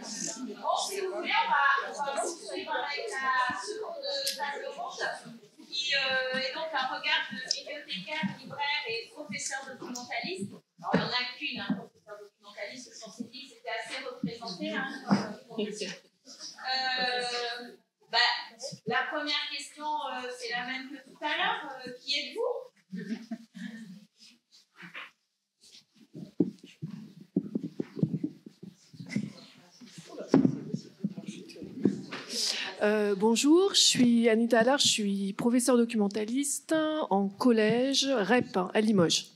si vous voulez, on va poursuivre avec la seconde table ronde, qui est donc un regard de bibliothécaire, libraire et professeur documentaliste. Alors, il n'y en a qu'une, professeur documentaliste, on s'est dit que c'était assez représenté. La première question, c'est la même que tout à l'heure. Qui êtes-vous ? Bonjour, je suis Anita Allard, je suis professeure documentaliste en collège REP à Limoges.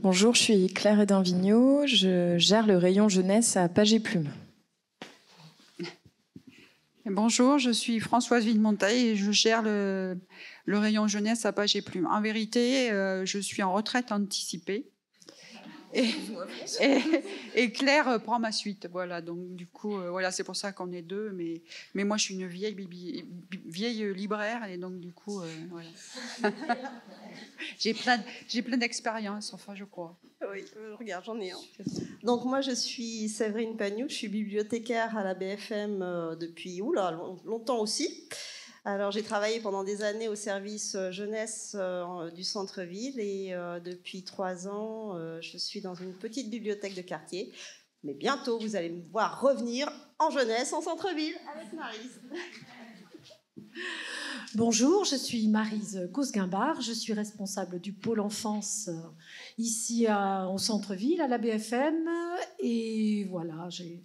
Bonjour, je suis Claire Edin-Vigneault, je gère le rayon jeunesse à Pages et Plumes. Bonjour, je suis Françoise Villemontaille et je gère le rayon jeunesse à Pages et Plumes. En vérité, je suis en retraite anticipée. Et Claire prend ma suite, voilà. Donc du coup, voilà, c'est pour ça qu'on est deux. Mais moi, je suis une vieille libraire et donc du coup, voilà. j'ai plein d'expérience, enfin, je crois. Oui, regarde, j'en ai un. Donc moi, je suis Séverine Pagnoux, je suis bibliothécaire à la BFM depuis longtemps aussi. Alors, j'ai travaillé pendant des années au service jeunesse du centre-ville et depuis 3 ans, je suis dans une petite bibliothèque de quartier. Mais bientôt, vous allez me voir revenir en jeunesse, en centre-ville, avec Maryse. Bonjour, je suis Maryse Cosguimbard, je suis responsable du pôle enfance ici au centre-ville, à la BFM. Et voilà, j'ai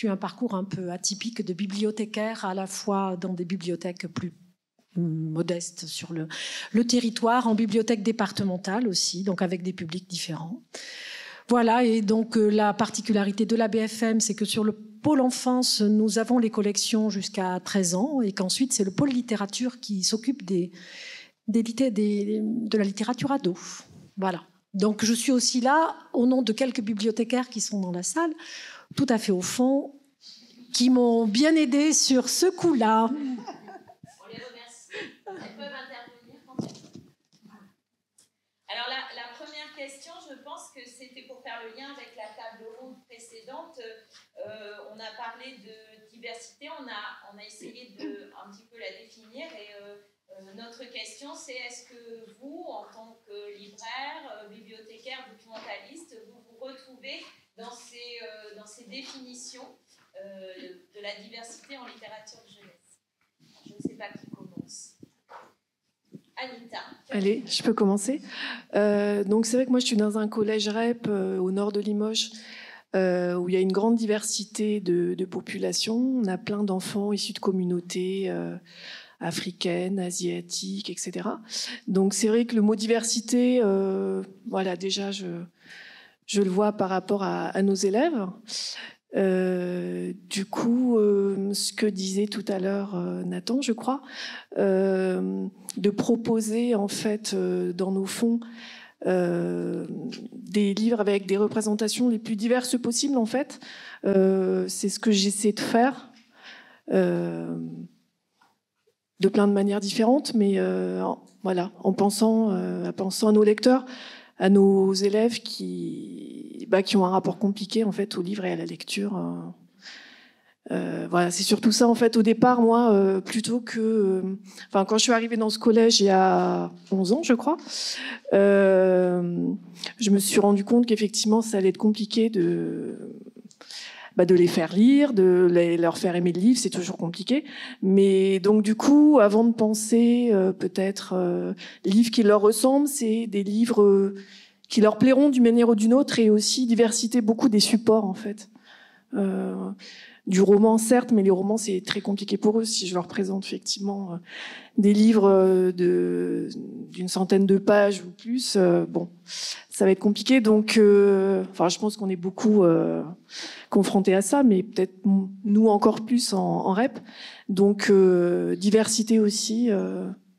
eu un parcours un peu atypique de bibliothécaire, à la fois dans des bibliothèques plus modestes sur le territoire, en bibliothèque départementale aussi, donc avec des publics différents. Voilà, et donc la particularité de la BFM, c'est que sur le pôle enfance, nous avons les collections jusqu'à 13 ans et qu'ensuite, c'est le pôle littérature qui s'occupe de la littérature ado. Voilà. Donc, je suis aussi là au nom de quelques bibliothécaires qui sont dans la salle, tout à fait au fond, qui m'ont bien aidée sur ce coup-là. On les remercie. Elles peuvent intervenir quand elles veulent. Alors, la première question, je pense que c'était pour faire le lien avec la table ronde précédente. On a parlé de diversité, on a essayé de un petit peu la définir et notre question c'est est-ce que vous, en tant que libraire, bibliothécaire, documentaliste, vous vous retrouvez dans ces définitions de la diversité en littérature de jeunesse? Je ne sais pas qui commence. Anita. Allez, je peux commencer. Donc c'est vrai que moi je suis dans un collège REP au nord de Limoges où il y a une grande diversité de population. On a plein d'enfants issus de communautés africaines, asiatiques, etc. Donc c'est vrai que le mot diversité, voilà, déjà je le vois par rapport à nos élèves. Du coup, ce que disait tout à l'heure Nathan, je crois, de proposer en fait dans nos fonds des livres avec des représentations les plus diverses possibles en fait. C'est ce que j'essaie de faire de plein de manières différentes, mais voilà, en pensant à nos lecteurs, à nos élèves qui ont un rapport compliqué en fait au livre et à la lecture. Voilà, c'est surtout ça en fait au départ, moi, plutôt que, quand je suis arrivée dans ce collège il y a 11 ans, je crois, je me suis rendu compte qu'effectivement ça allait être compliqué de les faire lire, de leur faire aimer le livre, c'est toujours compliqué. Mais donc du coup, avant de penser peut-être livres qui leur ressemblent, c'est des livres qui leur plairont d'une manière ou d'une autre, et aussi diversité beaucoup des supports en fait. Du roman certes, mais les romans c'est très compliqué pour eux. Si je leur présente effectivement des livres d'une centaine de pages ou plus, bon, ça va être compliqué. Donc, je pense qu'on est beaucoup confrontés à ça, mais peut-être nous encore plus en REP. Donc, diversité aussi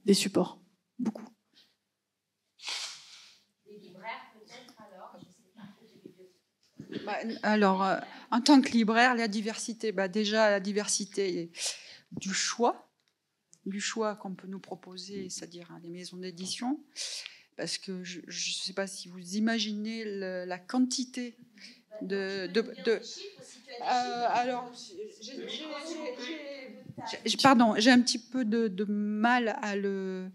des supports, beaucoup. Les libraires peut-être alors, je sais pas. Alors, en tant que libraire, la diversité, déjà la diversité du choix qu'on peut nous proposer, c'est-à-dire les maisons d'édition, parce que je ne sais pas si vous imaginez la quantité Alors, pardon, j'ai un petit peu de mal à le...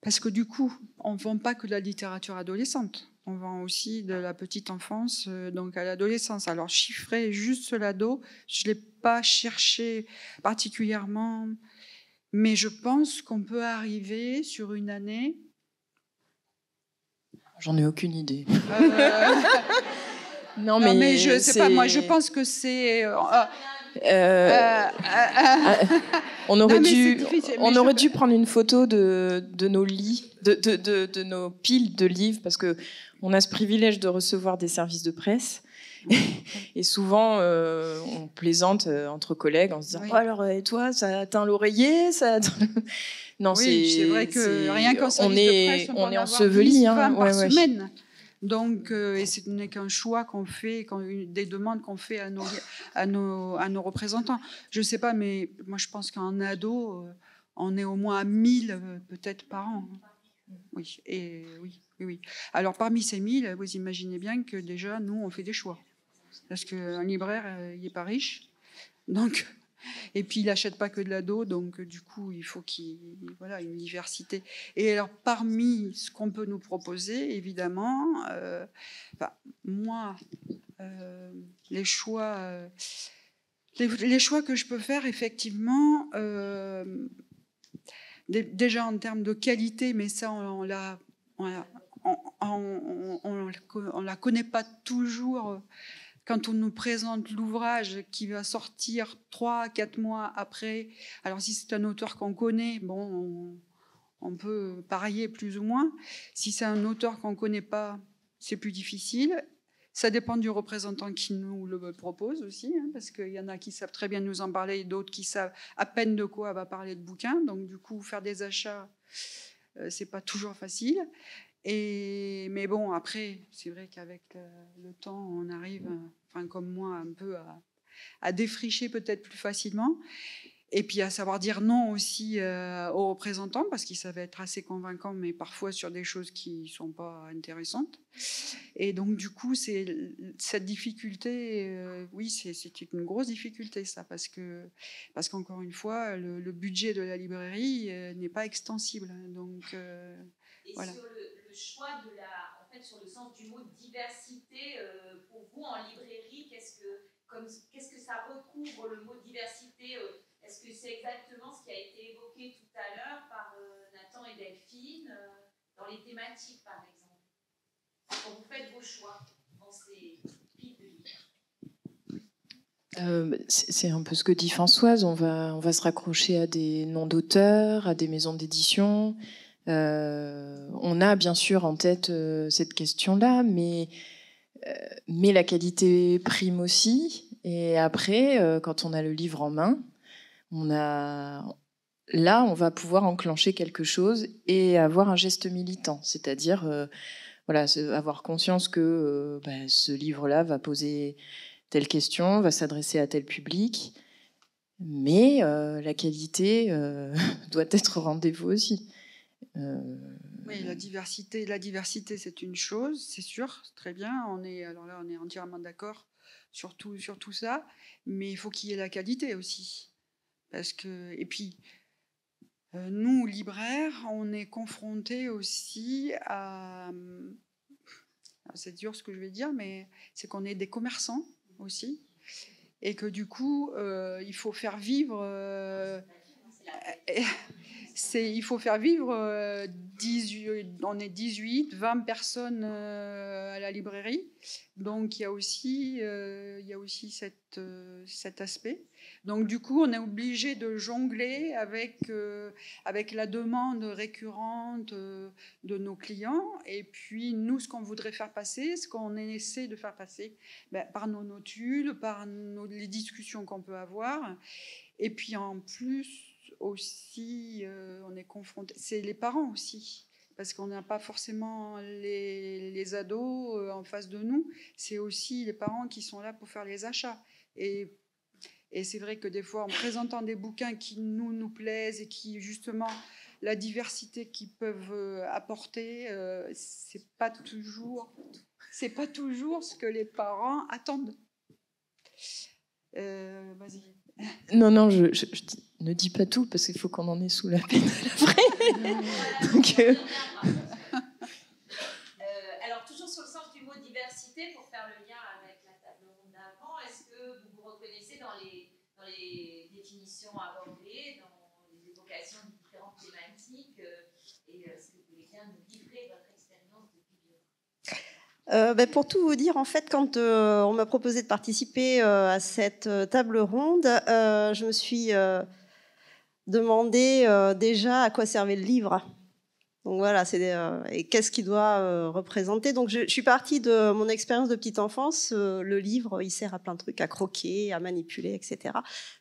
Parce que du coup, on ne vend pas que de la littérature adolescente. On vend aussi de la petite enfance, donc à l'adolescence. Alors, chiffrer juste l'ado, je ne l'ai pas cherché particulièrement, mais je pense qu'on peut arriver sur une année... J'en ai aucune idée. Non, mais je sais pas. Moi, je pense que c'est... on aurait dû prendre une photo de nos lits, de nos piles de livres, parce que on a ce privilège de recevoir des services de presse. Et souvent, on plaisante entre collègues en se disant, oui. Oh, alors, et toi, ça atteint l'oreiller, ça atteint... Non, oui, c'est vrai que rien qu'en service de presse, on est enseveli, 20 par semaine. Donc, et ce n'est qu'un choix qu'on fait, des demandes qu'on fait à nos représentants. Je ne sais pas, mais moi, je pense qu'en ado, on est au moins à 1000 peut-être par an. Oui, et oui. Alors, parmi ces 1000, vous imaginez bien que déjà, nous, on fait des choix. Parce qu'un libraire, il n'est pas riche. Donc... Et puis, il n'achète pas que de l'ado, donc du coup, il faut voilà, une diversité. Et alors, parmi ce qu'on peut nous proposer, évidemment, moi, les choix que je peux faire, effectivement, déjà en termes de qualité, mais ça, on la connaît pas toujours. Quand on nous présente l'ouvrage qui va sortir 3-4 mois après, alors si c'est un auteur qu'on connaît, bon, on peut parier plus ou moins. Si c'est un auteur qu'on ne connaît pas, c'est plus difficile. Ça dépend du représentant qui nous le propose aussi, hein, parce qu'il y en a qui savent très bien nous en parler et d'autres qui savent à peine de quoi va parler de bouquin. Donc du coup, faire des achats, c'est pas toujours facile. Mais bon, après, c'est vrai qu'avec le temps, on arrive, comme moi, un peu à défricher peut-être plus facilement. Et puis à savoir dire non aussi aux représentants, parce qu'ils savent être assez convaincants, mais parfois sur des choses qui ne sont pas intéressantes. Et donc, du coup, cette difficulté, oui, c'est une grosse difficulté, ça, parce qu'encore une fois, le budget de la librairie n'est pas extensible. Donc, et voilà. Sur le choix sur le sens du mot diversité, pour vous, en librairie, qu'est-ce que ça recouvre, le mot diversité Est-ce que c'est exactement ce qui a été évoqué tout à l'heure par Nathan et Delphine dans les thématiques, par exemple, quand vous faites vos choix dans ces piles de livres? C'est un peu ce que dit Françoise. On va se raccrocher à des noms d'auteurs, à des maisons d'édition. On a bien sûr en tête cette question-là, mais la qualité prime aussi. Et après, quand on a le livre en main, on va pouvoir enclencher quelque chose et avoir un geste militant, c'est-à-dire avoir conscience que ce livre-là va poser telle question, va s'adresser à tel public, mais la qualité doit être au rendez-vous aussi. Oui, la diversité, c'est une chose, c'est sûr, très bien. On est entièrement d'accord sur tout ça, mais il faut qu'il y ait la qualité aussi. Et puis, nous, libraires, on est confrontés aussi à... C'est dur ce que je vais dire, mais c'est qu'on est des commerçants aussi, et que du coup, il faut faire vivre... il faut faire vivre on est 18, 20 personnes à la librairie. Donc, il y a aussi cet aspect. Donc, du coup, on est obligé de jongler avec la demande récurrente de nos clients. Et puis, nous, ce qu'on voudrait faire passer, ce qu'on essaie de faire passer par nos notules, par les discussions qu'on peut avoir. Et puis, en plus... aussi, on est confronté. C'est les parents aussi, parce qu'on n'a pas forcément les ados en face de nous. C'est aussi les parents qui sont là pour faire les achats. Et c'est vrai que des fois, en présentant des bouquins qui nous plaisent et qui justement la diversité qu'ils peuvent apporter, c'est pas toujours c'est pas toujours ce que les parents attendent. Vas-y. Non, ne dis pas tout parce qu'il faut qu'on en ait sous la peine après. Donc, alors, toujours sur le sens du mot diversité, pour faire le lien avec la table ronde d'avant, est-ce que vous vous reconnaissez dans les définitions abordées, dans les évocations de différentes thématiques, et est-ce que vous pouvez bien nous livrer votre expérience de bibliothécaire? Pour tout vous dire, en fait, quand on m'a proposé de participer à cette table ronde, je me suis demandé déjà à quoi servait le livre. Donc voilà, et qu'est-ce qu'il doit représenter. Donc je suis partie de mon expérience de petite enfance. Le livre, il sert à plein de trucs, à croquer, à manipuler, etc.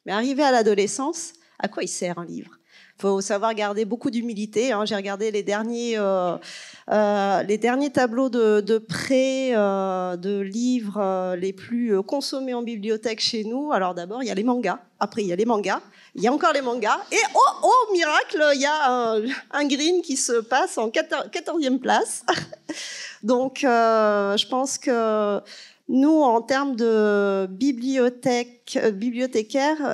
Mais arrivé à l'adolescence, à quoi il sert un livre ? Il faut savoir garder beaucoup d'humilité. J'ai regardé les derniers tableaux de prêt de livres les plus consommés en bibliothèque chez nous. Alors d'abord, il y a les mangas. Après, il y a les mangas. Il y a encore les mangas. Et oh miracle, il y a un green qui se passe en 14e place. Donc, je pense que nous, en termes de bibliothécaires,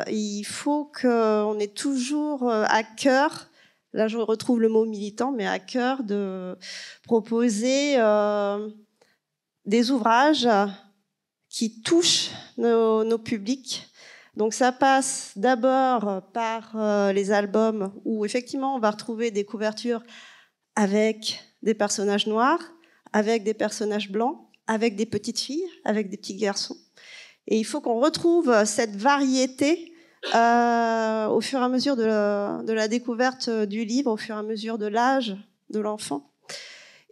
il faut qu'on ait toujours à cœur, là je retrouve le mot militant, mais à cœur de proposer des ouvrages qui touchent nos publics. Donc ça passe d'abord par les albums où effectivement on va retrouver des couvertures avec des personnages noirs, avec des personnages blancs, avec des petites filles, avec des petits garçons. Et il faut qu'on retrouve cette variété au fur et à mesure de la découverte du livre, au fur et à mesure de l'âge de l'enfant.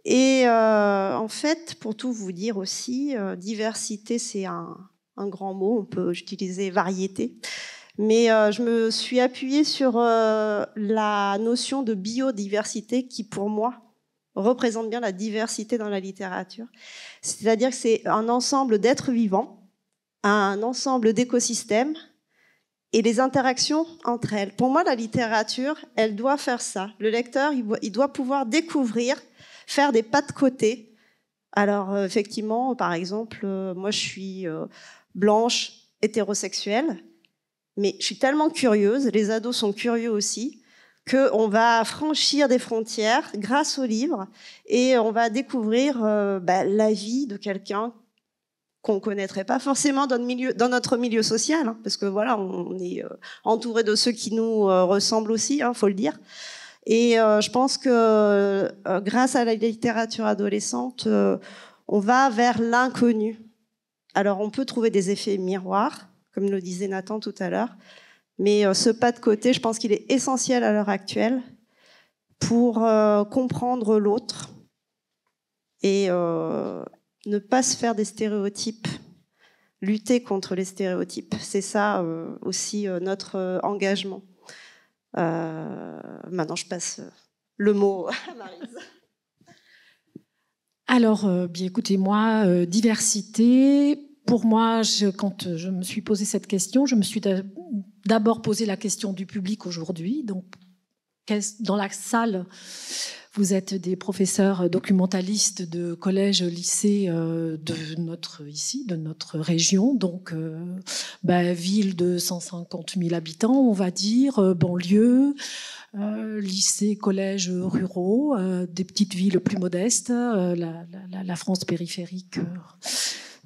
Et en fait, pour tout vous dire aussi, diversité, c'est un grand mot, on peut utiliser variété. Mais je me suis appuyée sur la notion de biodiversité qui, pour moi, représente bien la diversité dans la littérature. C'est-à-dire que c'est un ensemble d'êtres vivants, un ensemble d'écosystèmes et les interactions entre elles. Pour moi, la littérature, elle doit faire ça. Le lecteur, il doit pouvoir découvrir, faire des pas de côté. Alors, effectivement, par exemple, moi, je suis blanche, hétérosexuelle, mais je suis tellement curieuse, les ados sont curieux aussi, qu'on va franchir des frontières grâce au livre et on va découvrir la vie de quelqu'un qu'on ne connaîtrait pas forcément dans notre milieu social, hein, parce que voilà, on est entouré de ceux qui nous ressemblent aussi, faut le dire. Et je pense que grâce à la littérature adolescente, on va vers l'inconnu. Alors on peut trouver des effets miroirs, comme le disait Nathan tout à l'heure, mais ce pas de côté, je pense qu'il est essentiel à l'heure actuelle pour comprendre l'autre et ne pas se faire des stéréotypes, lutter contre les stéréotypes. C'est ça aussi notre engagement. Maintenant, je passe le mot à Maryse. Alors, bien écoutez, moi, diversité, pour moi, quand je me suis posé cette question, je me suis d'abord posé la question du public aujourd'hui. Donc, dans la salle, vous êtes des professeurs documentalistes de collège, lycée de notre région, donc ville de 150 000 habitants, on va dire, banlieue, lycée, collèges ruraux, des petites villes plus modestes, la France périphérique.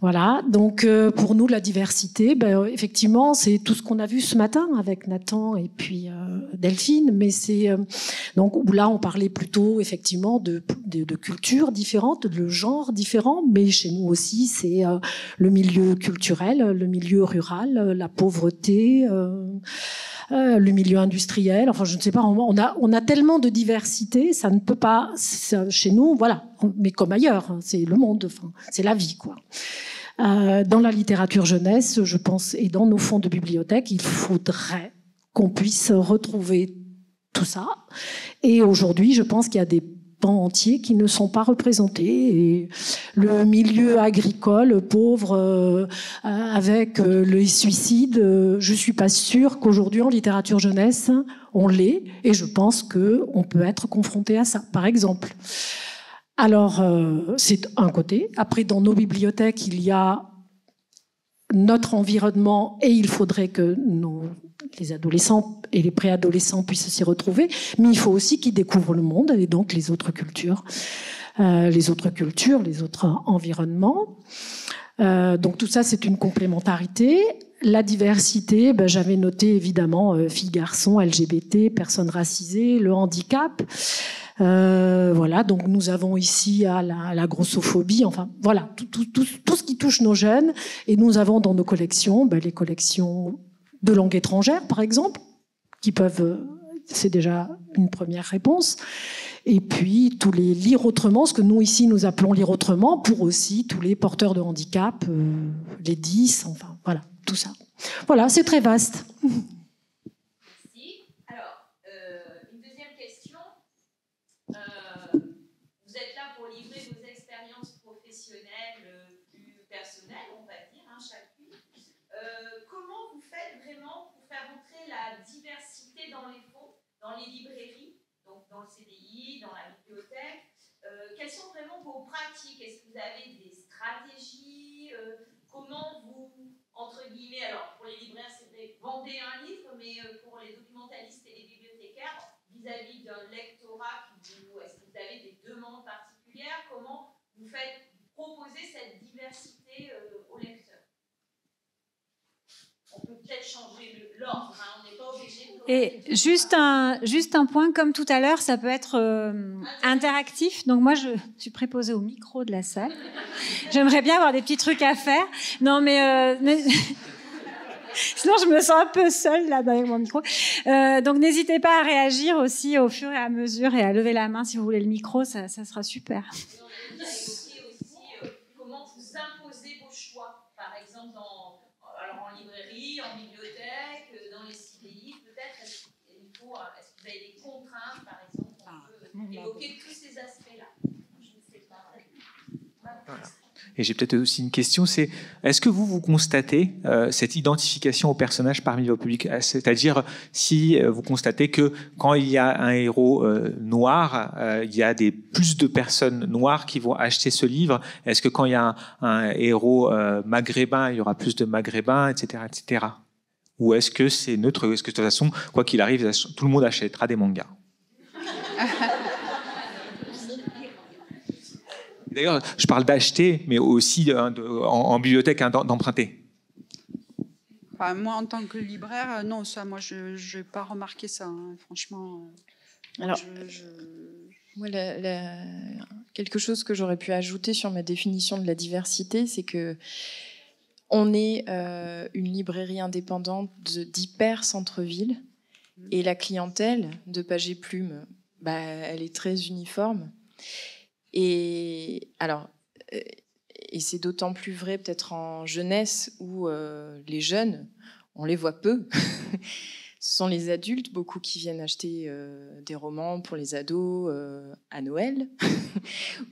Voilà, donc pour nous, la diversité, effectivement, c'est tout ce qu'on a vu ce matin avec Nathan et puis Delphine, mais c'est donc où là on parlait plutôt effectivement de cultures différentes, de genres différents, mais chez nous aussi c'est le milieu culturel, le milieu rural, la pauvreté. Le milieu industriel, enfin je ne sais pas, on a tellement de diversité, ça ne peut pas, chez nous, voilà, mais comme ailleurs, hein, c'est le monde, enfin, c'est la vie, quoi. Dans la littérature jeunesse, je pense, et dans nos fonds de bibliothèque, il faudrait qu'on puisse retrouver tout ça. Et aujourd'hui, je pense qu'il y a des pans entiers qui ne sont pas représentés. Et le milieu agricole pauvre, avec les suicides, je suis pas sûre qu'aujourd'hui en littérature jeunesse on l'est. Et je pense que on peut être confronté à ça, par exemple. Alors, c'est un côté. Après, dans nos bibliothèques, il y a notre environnement et il faudrait que les adolescents et les préadolescents puissent s'y retrouver, mais il faut aussi qu'ils découvrent le monde et donc les autres cultures, les autres environnements. Donc tout ça, c'est une complémentarité. La diversité, j'avais noté évidemment filles, garçons, LGBT, personnes racisées, le handicap. Voilà, donc nous avons ici à la grossophobie, enfin voilà, tout ce qui touche nos jeunes. Et nous avons dans nos collections, les collections de langue étrangère, par exemple, qui peuvent, c'est déjà une première réponse. Et puis tous les lire autrement, ce que nous ici nous appelons lire autrement, pour aussi tous les porteurs de handicap, les 10, enfin voilà, tout ça. Voilà, c'est très vaste. Merci. Alors, une deuxième question. Vous êtes là pour livrer vos expériences professionnelles plus personnelles, on va dire, chacune. Comment vous faites vraiment pour faire entrer la diversité dans les librairies, donc dans le CDI, dans la bibliothèque? Quelles sont vraiment vos pratiques? Est-ce que vous avez des stratégies? Comment vous, entre guillemets, alors pour les libraires, c'est vrai, vendez un livre, mais pour les documentalistes et les bibliothécaires, vis-à-vis d'un lectorat, est-ce que vous avez des demandes particulières? Comment vous faites proposer cette diversité aux lecteurs? On peut peut-être changer l'ordre, on n'est pas obligé de... Et juste un point, comme tout à l'heure, ça peut être interactif. Donc moi, je suis préposée au micro de la salle. J'aimerais bien avoir des petits trucs à faire. Non, mais sinon, je me sens un peu seule là avec mon micro. Donc n'hésitez pas à réagir aussi au fur et à mesure et à lever la main si vous voulez le micro, ça sera super. On a évoqué aussi comment vous imposez vos choix, par exemple en librairie, en bibliothèque, dans les CDI, peut-être. Est-ce que vous avez des contraintes, par exemple? On peut évoquer tous ces aspects-là. Je ne sais pas. Voilà. Et j'ai peut-être aussi une question, c'est est-ce que vous constatez cette identification au personnage parmi le public? C'est-à-dire, si vous constatez que quand il y a un héros noir, il y a plus de personnes noires qui vont acheter ce livre? Est-ce que quand il y a un héros maghrébin, il y aura plus de maghrébins, etc., etc.? Ou est-ce que c'est neutre? Est-ce que de toute façon, quoi qu'il arrive, tout le monde achètera des mangas? D'ailleurs, je parle d'acheter, mais aussi en bibliothèque, d'emprunter. Enfin, moi, en tant que libraire, non, ça, moi, je n'ai pas remarqué ça, franchement. Alors, moi, quelque chose que j'aurais pu ajouter sur ma définition de la diversité, c'est que on est une librairie indépendante d'hyper centre-ville, et la clientèle de Page et Plume, elle est très uniforme. Et alors, et c'est d'autant plus vrai peut-être en jeunesse où les jeunes, on les voit peu. Ce sont les adultes, beaucoup qui viennent acheter des romans pour les ados à Noël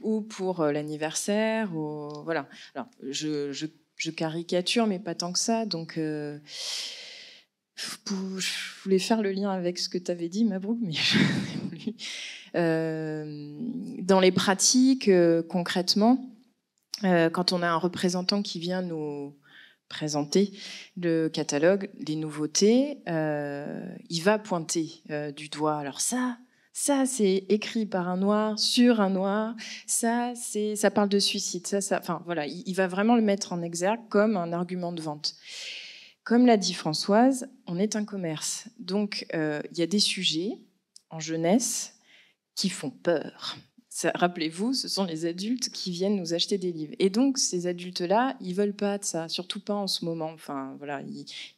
ou pour l'anniversaire. Voilà. Alors, je caricature, mais pas tant que ça. Donc, je voulais faire le lien avec ce que tu avais dit, Mabrouk, mais je n'ai pas voulu. Dans les pratiques, concrètement, quand on a un représentant qui vient nous présenter le catalogue, les nouveautés, il va pointer du doigt. Alors ça c'est écrit par un noir, sur un noir, ça parle de suicide, enfin voilà, il va vraiment le mettre en exergue comme un argument de vente. Comme l'a dit Françoise, on est un commerce. Donc, il y a des sujets en jeunesse qui font peur. Rappelez-vous, ce sont les adultes qui viennent nous acheter des livres. Et donc, ces adultes-là, ils ne veulent pas de ça, surtout pas en ce moment. Enfin, voilà,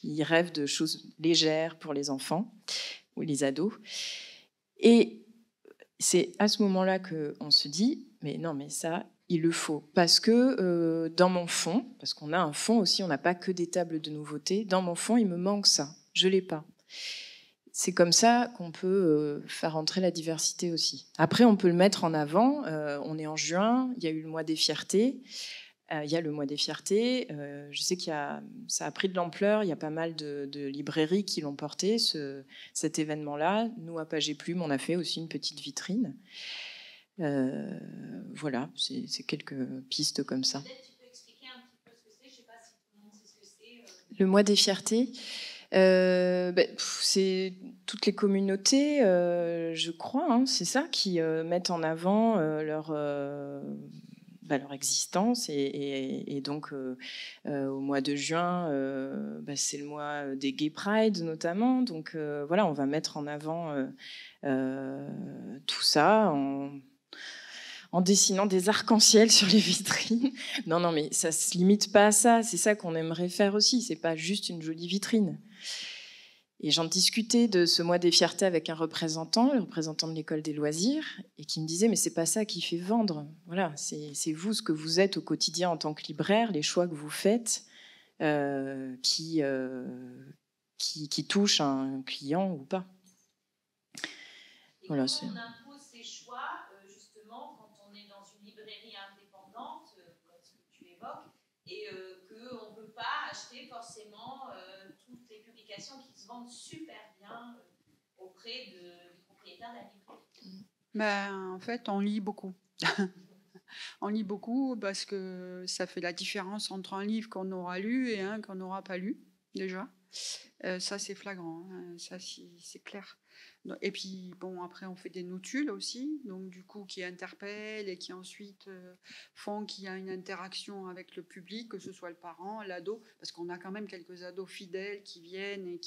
ils rêvent de choses légères pour les enfants ou les ados. Et c'est à ce moment-là qu'on se dit, mais non, mais ça, il le faut. Parce que dans mon fond, parce qu'on a un fond aussi, on n'a pas que des tables de nouveautés, dans mon fond, il me manque ça. Je ne l'ai pas. C'est comme ça qu'on peut faire entrer la diversité aussi. Après, on peut le mettre en avant. On est en juin, il y a eu le mois des fiertés. Il y a le mois des fiertés. Je sais ça a pris de l'ampleur. Il y a pas mal de librairies qui l'ont porté, cet événement-là. Nous, à Page et Plume, on a fait aussi une petite vitrine. voilà, c'est quelques pistes comme ça. Peut-être tu peux expliquer un petit peu ce que c'est. Je ne sais pas si tout le monde sait ce que c'est. Le mois des fiertés, c'est toutes les communautés, je crois, hein, c'est ça, qui mettent en avant leur existence. Et donc, au mois de juin, c'est le mois des Gay Pride, notamment. Donc, voilà, on va mettre en avant tout ça en dessinant des arcs-en-ciel sur les vitrines. Non, mais ça ne se limite pas à ça. C'est ça qu'on aimerait faire aussi. Ce n'est pas juste une jolie vitrine. Et j'en discutais de ce mois des fiertés avec un représentant, le représentant de l'école des loisirs, et qui me disait, mais c'est pas ça qui fait vendre. Voilà, c'est vous, ce que vous êtes au quotidien en tant que libraire, les choix que vous faites, qui touchent un client ou pas. Et voilà, comment on impose ces choix, justement, quand on est dans une librairie indépendante, comme ce que tu évoques, et qu'on ne peut pas acheter forcément toutes les publications qui se vendent super bien auprès du propriétaire de la librairie. En fait, on lit beaucoup. On lit beaucoup parce que ça fait la différence entre un livre qu'on aura lu et un qu'on n'aura pas lu, déjà. Ça, c'est flagrant, hein. Ça, c'est clair. Et puis, bon, après, on fait des notules aussi, donc du coup, qui interpellent et qui ensuite font qu'il y a une interaction avec le public, que ce soit le parent, l'ado, parce qu'on a quand même quelques ados fidèles qui viennent et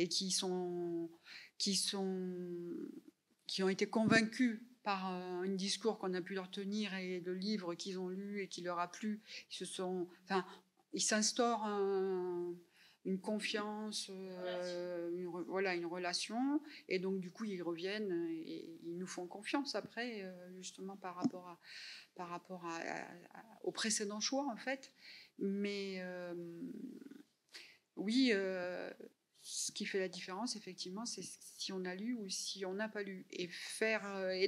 qui ont été convaincus par un discours qu'on a pu leur tenir et le livre qu'ils ont lu et qui leur a plu. Il s'instaure une confiance, une relation, et donc du coup ils reviennent et ils nous font confiance après, justement par rapport au précédent choix en fait. Mais oui, ce qui fait la différence effectivement, c'est si on a lu ou si on n'a pas lu. Et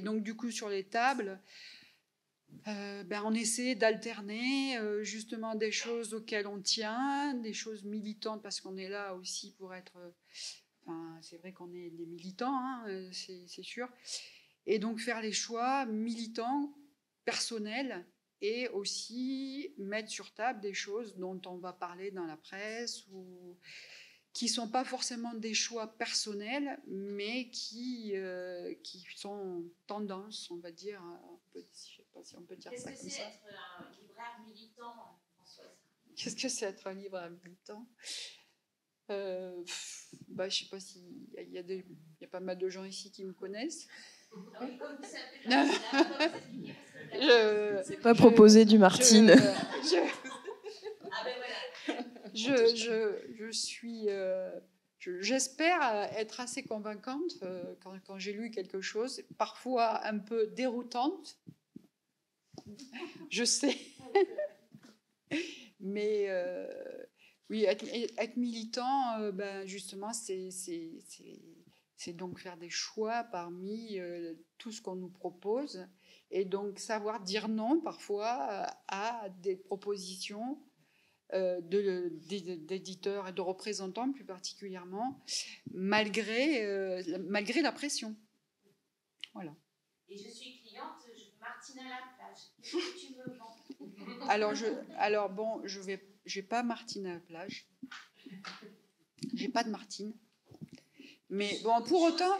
donc du coup sur les tables, on essaie d'alterner justement des choses auxquelles on tient, des choses militantes, parce qu'on est là aussi pour être... c'est vrai qu'on est des militants, hein, c'est sûr. Et donc faire les choix militants, personnels, et aussi mettre sur table des choses dont on va parler dans la presse, ou qui ne sont pas forcément des choix personnels, mais qui sont tendances, on va dire. Je ne sais pas si on peut dire ça comme ça. Qu'est-ce que c'est être un libraire militant, Françoise ? Qu'est-ce que c'est être un libraire militant ? Je ne sais pas s'il y a pas mal de gens ici qui me connaissent. C'est pas proposé du Martine. J'espère être assez convaincante quand j'ai lu quelque chose, parfois un peu déroutante, je sais. Mais oui, être militant, justement, c'est donc faire des choix parmi tout ce qu'on nous propose, et donc savoir dire non parfois à des propositions d'éditeurs et de représentants plus particulièrement, malgré la pression. Voilà. Et je suis cliente, je veux Martine à la plage. Qu'est-ce que tu me vends ? Je vais pas Martine à la plage. J'ai pas de Martine. Mais bon, pour autant,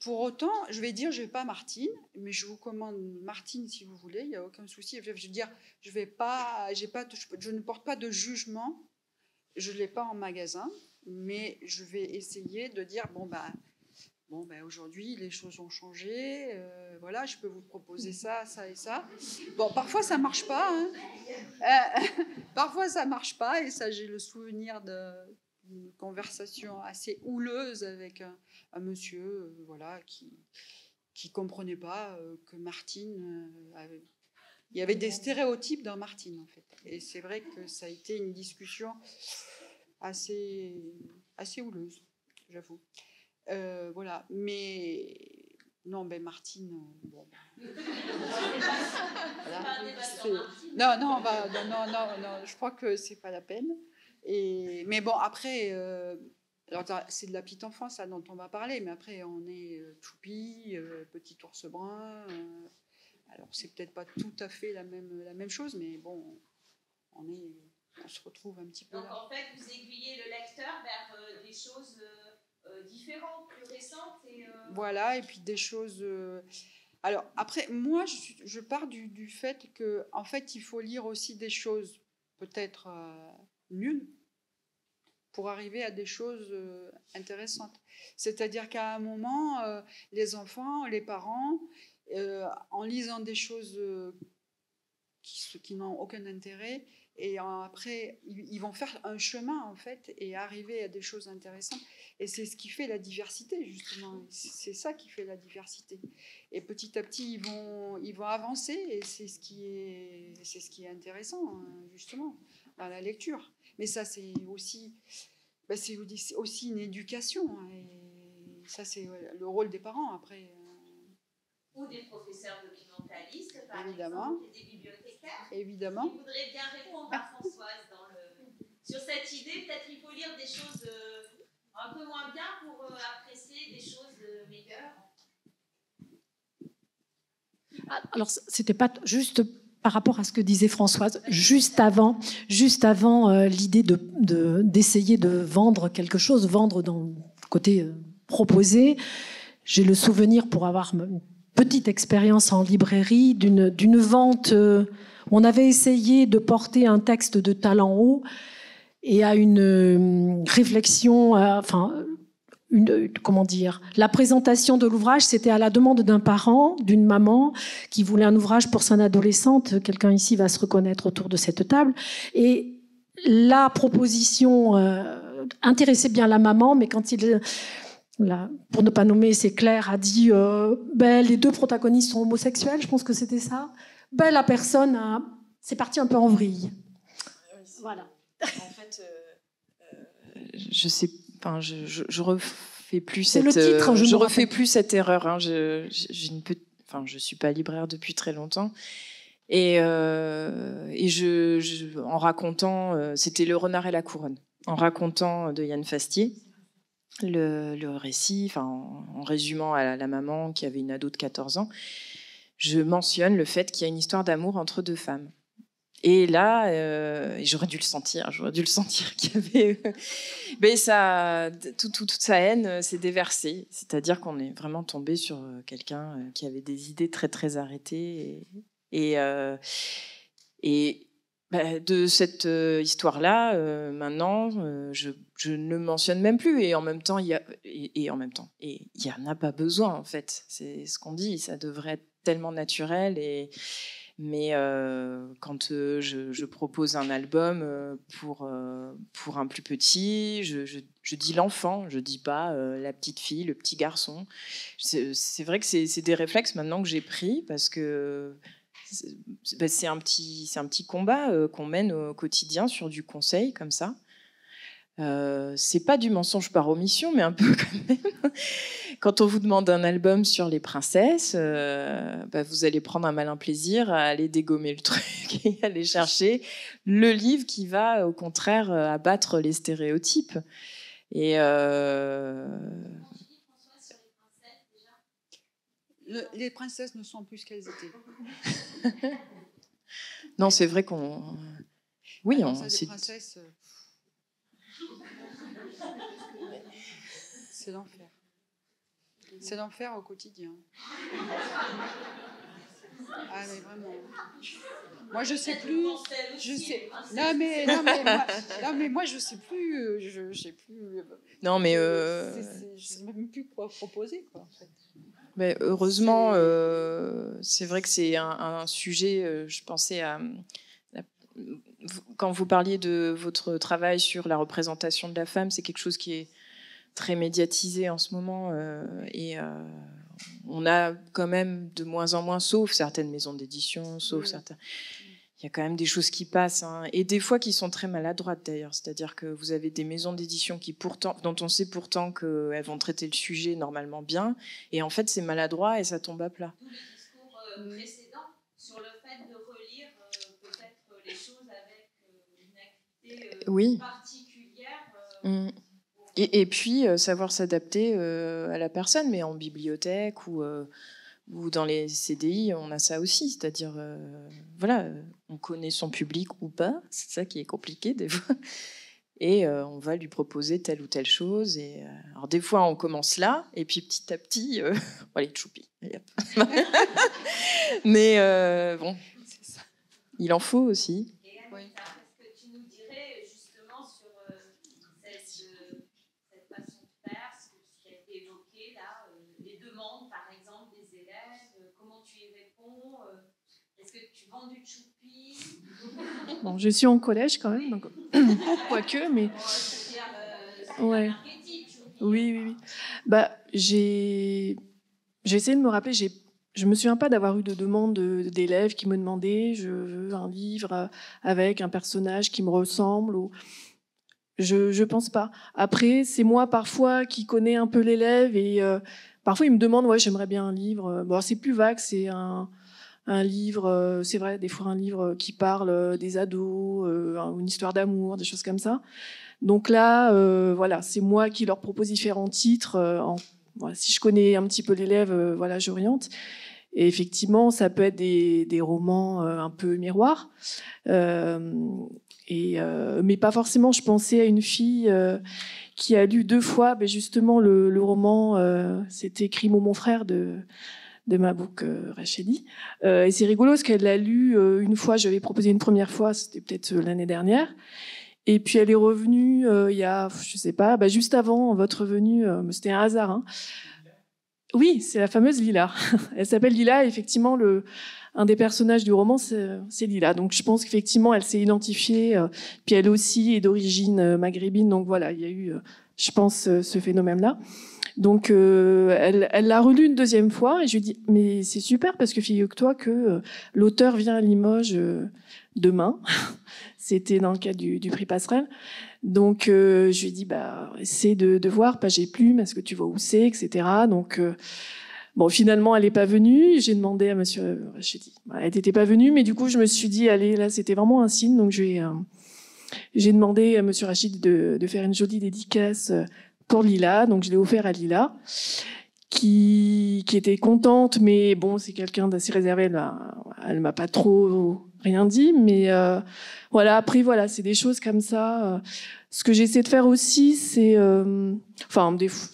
pour autant, je vais dire, je vais pas Martine, mais je vous commande Martine si vous voulez, il n'y a aucun souci. Je veux dire, je ne porte pas de jugement, je ne l'ai pas en magasin, mais je vais essayer de dire, aujourd'hui, les choses ont changé, voilà, je peux vous proposer ça, ça et ça. Bon, parfois, ça ne marche pas, hein. Parfois, ça ne marche pas, et ça, j'ai le souvenir d'une conversation assez houleuse avec un monsieur qui comprenait pas que Martine il y avait des stéréotypes dans Martine en fait, et c'est vrai que ça a été une discussion assez houleuse, j'avoue. Voilà, mais non, Martine, voilà. Non, je crois que c'est pas la peine. Mais bon, après, Alors, c'est de la petite enfance là, dont on va parler, mais après, on est Choupi, Petit ours brun. Alors, c'est peut-être pas tout à fait la même chose, mais bon, on se retrouve un petit peu Donc, là. en fait, vous aiguillez le lecteur vers des choses différentes, plus récentes. Voilà, et puis des choses... Alors, après, moi, je pars du fait que, en fait, il faut lire aussi des choses peut-être nulles pour arriver à des choses intéressantes. C'est-à-dire qu'à un moment, les enfants, les parents, en lisant des choses qui n'ont aucun intérêt, et après, ils vont faire un chemin, en fait, et arriver à des choses intéressantes. Et c'est ce qui fait la diversité, justement. C'est ça qui fait la diversité. Et petit à petit, ils vont avancer, et c'est ce qui est intéressant, justement, dans la lecture. Mais ça, c'est aussi une éducation. Et ça, c'est le rôle des parents, après. Ou des professeurs documentalistes, par Évidemment. exemple, et des bibliothécaires. Évidemment. Qui voudraient bien répondre à Françoise sur cette idée. Peut-être qu'il faut lire des choses un peu moins bien pour apprécier des choses meilleures. Alors, c'était pas juste par rapport à ce que disait Françoise, juste avant l'idée d'essayer de vendre quelque chose, vendre dans le côté proposé. J'ai le souvenir, pour avoir une petite expérience en librairie, d'une vente où on avait essayé de porter un texte de talent haut et à une réflexion, comment dire, la présentation de l'ouvrage, c'était à la demande d'un parent, d'une maman qui voulait un ouvrage pour son adolescente. Quelqu'un ici va se reconnaître autour de cette table. Et la proposition intéressait bien la maman, mais quand pour ne pas nommer, c'est Claire, a dit les deux protagonistes sont homosexuels, je pense que c'était ça. La personne c'est parti un peu en vrille. Voilà. En fait, je sais, je refais plus c'est cette. Le titre, je refais plus cette erreur. Hein. Je suis pas libraire depuis très longtemps. Et en racontant, c'était Le Renard et la Couronne, en racontant de Yann Fastier. Le récit, en résumant à la maman qui avait une ado de 14 ans, je mentionne le fait qu'il y a une histoire d'amour entre deux femmes. Et là, j'aurais dû le sentir qu'il y avait... mais ça, toute sa haine s'est déversée. C'est-à-dire qu'on est vraiment tombé sur quelqu'un qui avait des idées très, très arrêtées. Et de cette histoire-là, maintenant, je ne mentionne même plus. Et en même temps, il y en a pas besoin, en fait. C'est ce qu'on dit. Ça devrait être tellement naturel. Mais quand je propose un album pour un plus petit, je dis l'enfant, je dis pas la petite fille, le petit garçon. C'est vrai que c'est des réflexes maintenant que j'ai pris, parce que c'est un petit combat qu'on mène au quotidien sur du conseil comme ça. C'est pas du mensonge par omission, mais un peu quand même. Quand on vous demande un album sur les princesses, vous allez prendre un malin plaisir à aller dégommer le truc et aller chercher le livre qui va, au contraire, abattre les stéréotypes. Et les princesses ne sont plus ce qu'elles étaient. Non, c'est vrai qu'on... Oui, c'est princesses... C'est l'enfer. C'est l'enfer au quotidien. Ah, mais vraiment. Moi, je sais plus. Non, mais moi, je sais plus. Je sais plus. Non, mais. Je sais même plus quoi proposer, quoi, en fait. Mais heureusement, c'est vrai que c'est un sujet. Je pensais à. Quand vous parliez de votre travail sur la représentation de la femme, c'est quelque chose qui est très médiatisé en ce moment, et on a quand même de moins en moins, sauf certaines maisons d'édition, certains... Il y a quand même des choses qui passent, hein, et des fois qui sont très maladroites d'ailleurs. C'est-à-dire que vous avez des maisons d'édition dont on sait pourtant qu'elles vont traiter le sujet normalement bien, et en fait c'est maladroit et ça tombe à plat. Tous les discours précédents sur le fait de relire peut-être les choses avec une activité particulière. Et puis, savoir s'adapter à la personne, mais en bibliothèque ou dans les CDI, on a ça aussi. C'est-à-dire, voilà, on connaît son public ou pas. C'est ça qui est compliqué des fois. Et on va lui proposer telle ou telle chose. Et, alors, des fois, on commence là, et puis petit à petit, allez, choupi. Mais bon, c'est ça. Il en faut aussi. Oui. Est-ce que tu nous dirais justement sur cette façon de faire, ce qui a été évoqué là, les demandes par exemple des élèves, comment tu y réponds, est-ce que tu vends du choupi? Bon, je suis en collège quand même, donc quoique, mais ouais. Oui. Bah, j'ai essayé de me rappeler. Je me souviens pas d'avoir eu de demande d'élèves qui me demandaient je veux un livre avec un personnage qui me ressemble. Ou... Je pense pas. Après, c'est moi parfois qui connais un peu l'élève et parfois il me demande ouais j'aimerais bien un livre. Bon, c'est plus vague, c'est un livre, c'est vrai, des fois un livre qui parle des ados, une histoire d'amour, des choses comme ça. Donc là, voilà, c'est moi qui leur propose différents titres. Voilà, si je connais un petit peu l'élève, voilà, j'oriente. Et effectivement, ça peut être des romans un peu miroirs. Mais pas forcément. Je pensais à une fille qui a lu 2 fois justement le roman, c'était Crime ou mon frère de Mabouk Rachedi. Et c'est rigolo parce qu'elle l'a lu une fois, je l'avais proposé une première fois, c'était peut-être l'année dernière. Et puis elle est revenue il y a, je sais pas, juste avant votre venue, c'était un hasard. Hein. Oui, c'est la fameuse Lila. Elle s'appelle Lila, et effectivement, un des personnages du roman, c'est Lila. Donc je pense qu'effectivement, elle s'est identifiée, puis elle aussi est d'origine maghrébine, donc voilà, il y a eu, je pense, ce phénomène-là. Donc elle l'a relu une 2e fois, et je lui dis mais c'est super parce que figure-toi que l'auteur vient à Limoges demain. C'était dans le cadre du prix Passerelle. Donc je lui ai dit essaie de voir Page et Plume, est-ce que tu vois où c'est, etc. Donc bon, finalement elle n'est pas venue. J'ai demandé à Monsieur Rachedi, elle n'était pas venue, mais du coup je me suis dit allez, là c'était vraiment un signe, donc j'ai demandé à Monsieur Rachedi de faire une jolie dédicace pour Lila, donc je l'ai offert à Lila, qui était contente, mais bon, c'est quelqu'un d'assez réservé, elle m'a pas trop rien dit, mais voilà, après voilà, c'est des choses comme ça. Ce que j'essaie de faire aussi, c'est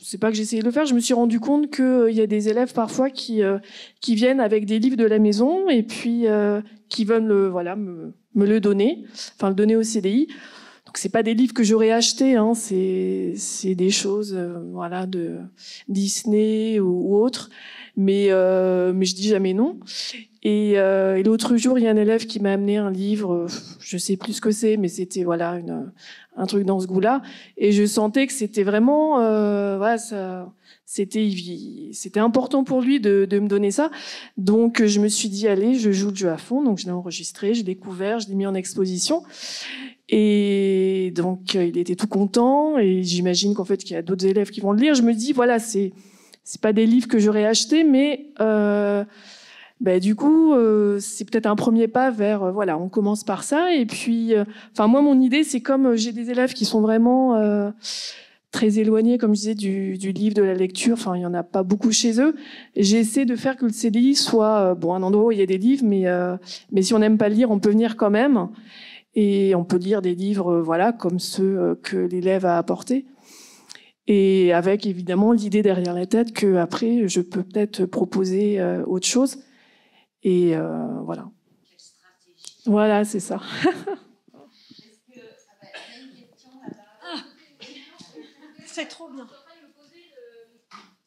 c'est pas que j'essaie de le faire, je me suis rendu compte qu'il y a des élèves parfois qui viennent avec des livres de la maison et puis qui veulent me le donner, le donner au CDI. Donc c'est pas des livres que j'aurais achetés, hein, c'est des choses de Disney ou autres, mais je dis jamais non. Et l'autre jour, il y a un élève qui m'a amené un livre, je sais plus ce que c'est, mais c'était un truc dans ce goût-là, et je sentais que c'était vraiment c'était important pour lui de me donner ça. Donc je me suis dit allez, je joue le jeu à fond, donc je l'ai enregistré, j'ai découvert, je l'ai mis en exposition. Et donc il était tout content, et j'imagine qu'en fait qu'il y a d'autres élèves qui vont le lire. Je me dis voilà, c'est pas des livres que j'aurais achetés, mais du coup c'est peut-être un premier pas vers on commence par ça. Et puis moi mon idée, c'est comme j'ai des élèves qui sont vraiment très éloignés, comme je disais, du livre, de la lecture, il y en a pas beaucoup chez eux, j'essaie de faire que le CDI soit un endroit où il y a des livres, mais si on n'aime pas lire, on peut venir quand même. Et on peut lire des livres, comme ceux que l'élève a apportés. Et avec évidemment l'idée derrière la tête que après je peux peut-être proposer autre chose. Et voilà. Quelle stratégie. Voilà, c'est ça. Est-ce que il y a une question là-bas. C'est trop bien. Je suis en train de me poser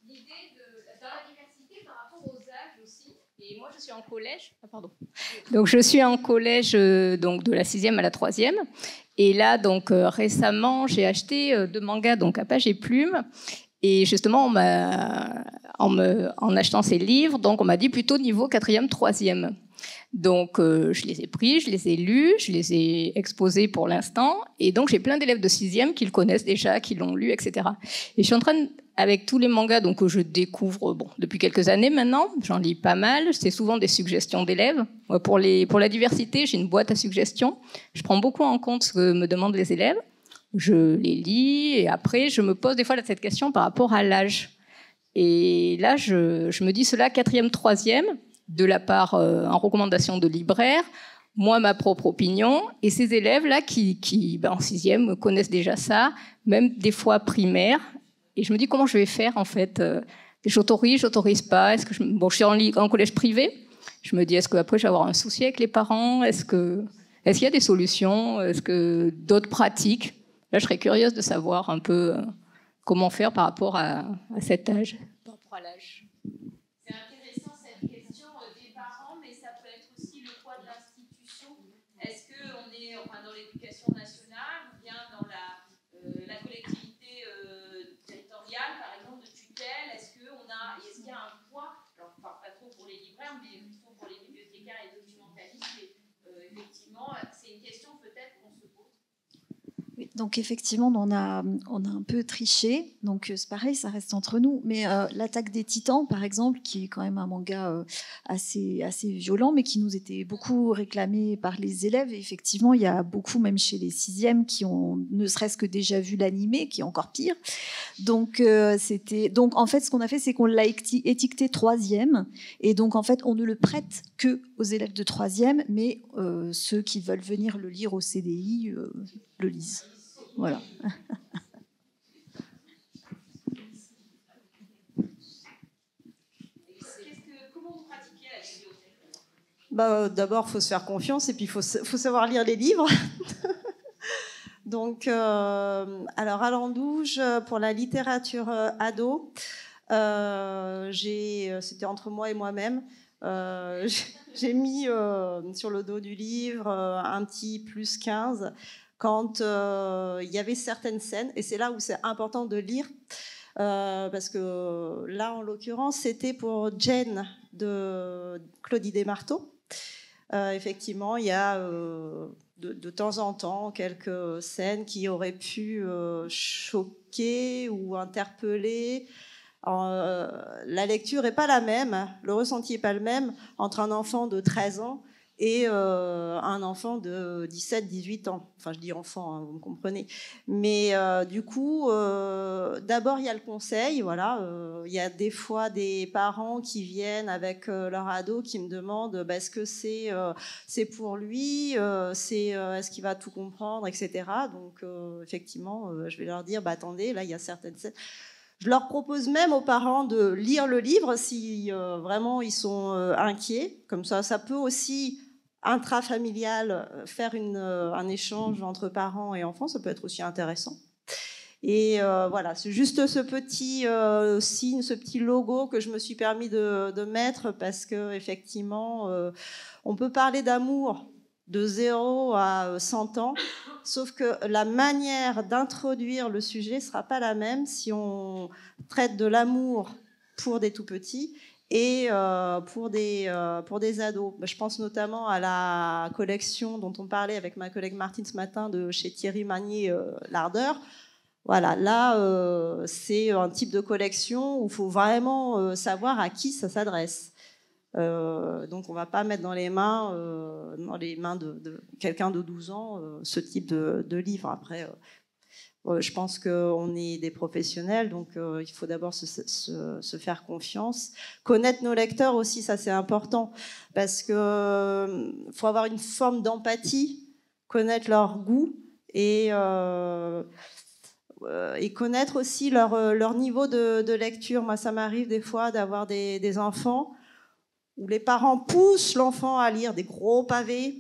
l'idée dans la diversité par rapport aux âges aussi. Et moi, je suis en collège. Donc, je suis en collège donc de la 6e à la 3e. Et là, donc récemment, j'ai acheté 2 mangas donc à Page et Plume. Et justement, en achetant ces livres, donc on m'a dit plutôt niveau 4e, 3e. Donc, je les ai pris, je les ai lus, je les ai exposés pour l'instant. Et donc, j'ai plein d'élèves de 6e qui le connaissent déjà, qui l'ont lu, etc. Et je suis en train, avec tous les mangas donc, que je découvre depuis quelques années maintenant, j'en lis pas mal. C'est souvent des suggestions d'élèves. Pour la diversité, j'ai une boîte à suggestions. Je prends beaucoup en compte ce que me demandent les élèves. Je les lis et après, je me pose des fois cette question par rapport à l'âge. Et là, je me dis cela 4e, 3e, de la part en recommandation de libraire, moi, ma propre opinion, et ces élèves-là qui en 6e connaissent déjà ça, même des fois primaire. Et je me dis comment je vais faire, en fait. J'autorise pas. Est-ce que je suis en collège privé. Je me dis, est-ce qu'après, je vais avoir un souci avec les parents? Est-ce qu'il y a des solutions? Est-ce que d'autres pratiques? Là, je serais curieuse de savoir un peu comment faire par rapport à cet âge. Par rapport à l'âge. C'est intéressant cette question des parents, mais ça peut être aussi le poids de l'institution. Est-ce qu'on est dans l'éducation nationale ou bien dans la collectivité territoriale, par exemple, de tutelle? Est-ce qu'il y a un poids, alors pas trop pour les libraires, mais plutôt pour les bibliothécaires et documentalistes, et effectivement, c'est une question peut-être qu'on se pose. Oui, donc effectivement, on a un peu triché. Donc c'est pareil, ça reste entre nous. Mais l'Attaque des Titans, par exemple, qui est quand même un manga assez violent, mais qui nous était beaucoup réclamé par les élèves. Et effectivement, il y a beaucoup, même chez les 6e, qui ont ne serait-ce que déjà vu l'animé, qui est encore pire. Donc en fait, ce qu'on a fait, c'est qu'on l'a étiqueté 3e. Et donc en fait, on ne le prête que aux élèves de 3e, mais ceux qui veulent venir le lire au CDI le lisent. Voilà. Comment vous pratiquez la bibliothèque? D'abord, il faut se faire confiance et puis il faut savoir lire les livres. Donc, alors à l'Andouge, pour la littérature ado, c'était entre moi et moi-même. J'ai mis sur le dos du livre un petit plus 15 quand il y avait certaines scènes, et c'est là où c'est important de lire, parce que là, en l'occurrence, c'était pour Jane de Claudie Desmarteau. Effectivement, il y a de temps en temps quelques scènes qui auraient pu choquer ou interpeller. La lecture n'est pas la même, le ressenti n'est pas le même entre un enfant de 13 ans et un enfant de 17, 18 ans. Enfin, je dis enfant, hein, vous me comprenez. Mais du coup, d'abord, il y a le conseil. Voilà, il y a des fois des parents qui viennent avec leur ado qui me demandent est-ce que c'est pour lui, est-ce qu'il va tout comprendre, etc. Donc, effectivement, je vais leur dire attendez, là, il y a certaines scènes. Je leur propose même aux parents de lire le livre si vraiment ils sont inquiets. Comme ça peut aussi, intrafamilial, faire un échange entre parents et enfants. Ça peut être aussi intéressant. Et voilà, c'est juste ce petit signe, ce petit logo que je me suis permis de mettre parce qu'effectivement, on peut parler d'amour de 0 à 100 ans, sauf que la manière d'introduire le sujet ne sera pas la même si on traite de l'amour pour des tout-petits et pour des ados. Je pense notamment à la collection dont on parlait avec ma collègue Martine ce matin de chez Thierry Magnier, L'Ardeur. Voilà, là, c'est un type de collection où il faut vraiment savoir à qui ça s'adresse. Donc on ne va pas mettre dans les mains de quelqu'un de 12 ans ce type de livre. Après, je pense qu'on est des professionnels, donc il faut d'abord se faire confiance. Connaître nos lecteurs aussi, ça c'est important, parce qu'il faut avoir une forme d'empathie, connaître leur goût et connaître aussi leur niveau de lecture. Moi, ça m'arrive des fois d'avoir des enfants où les parents poussent l'enfant à lire des gros pavés,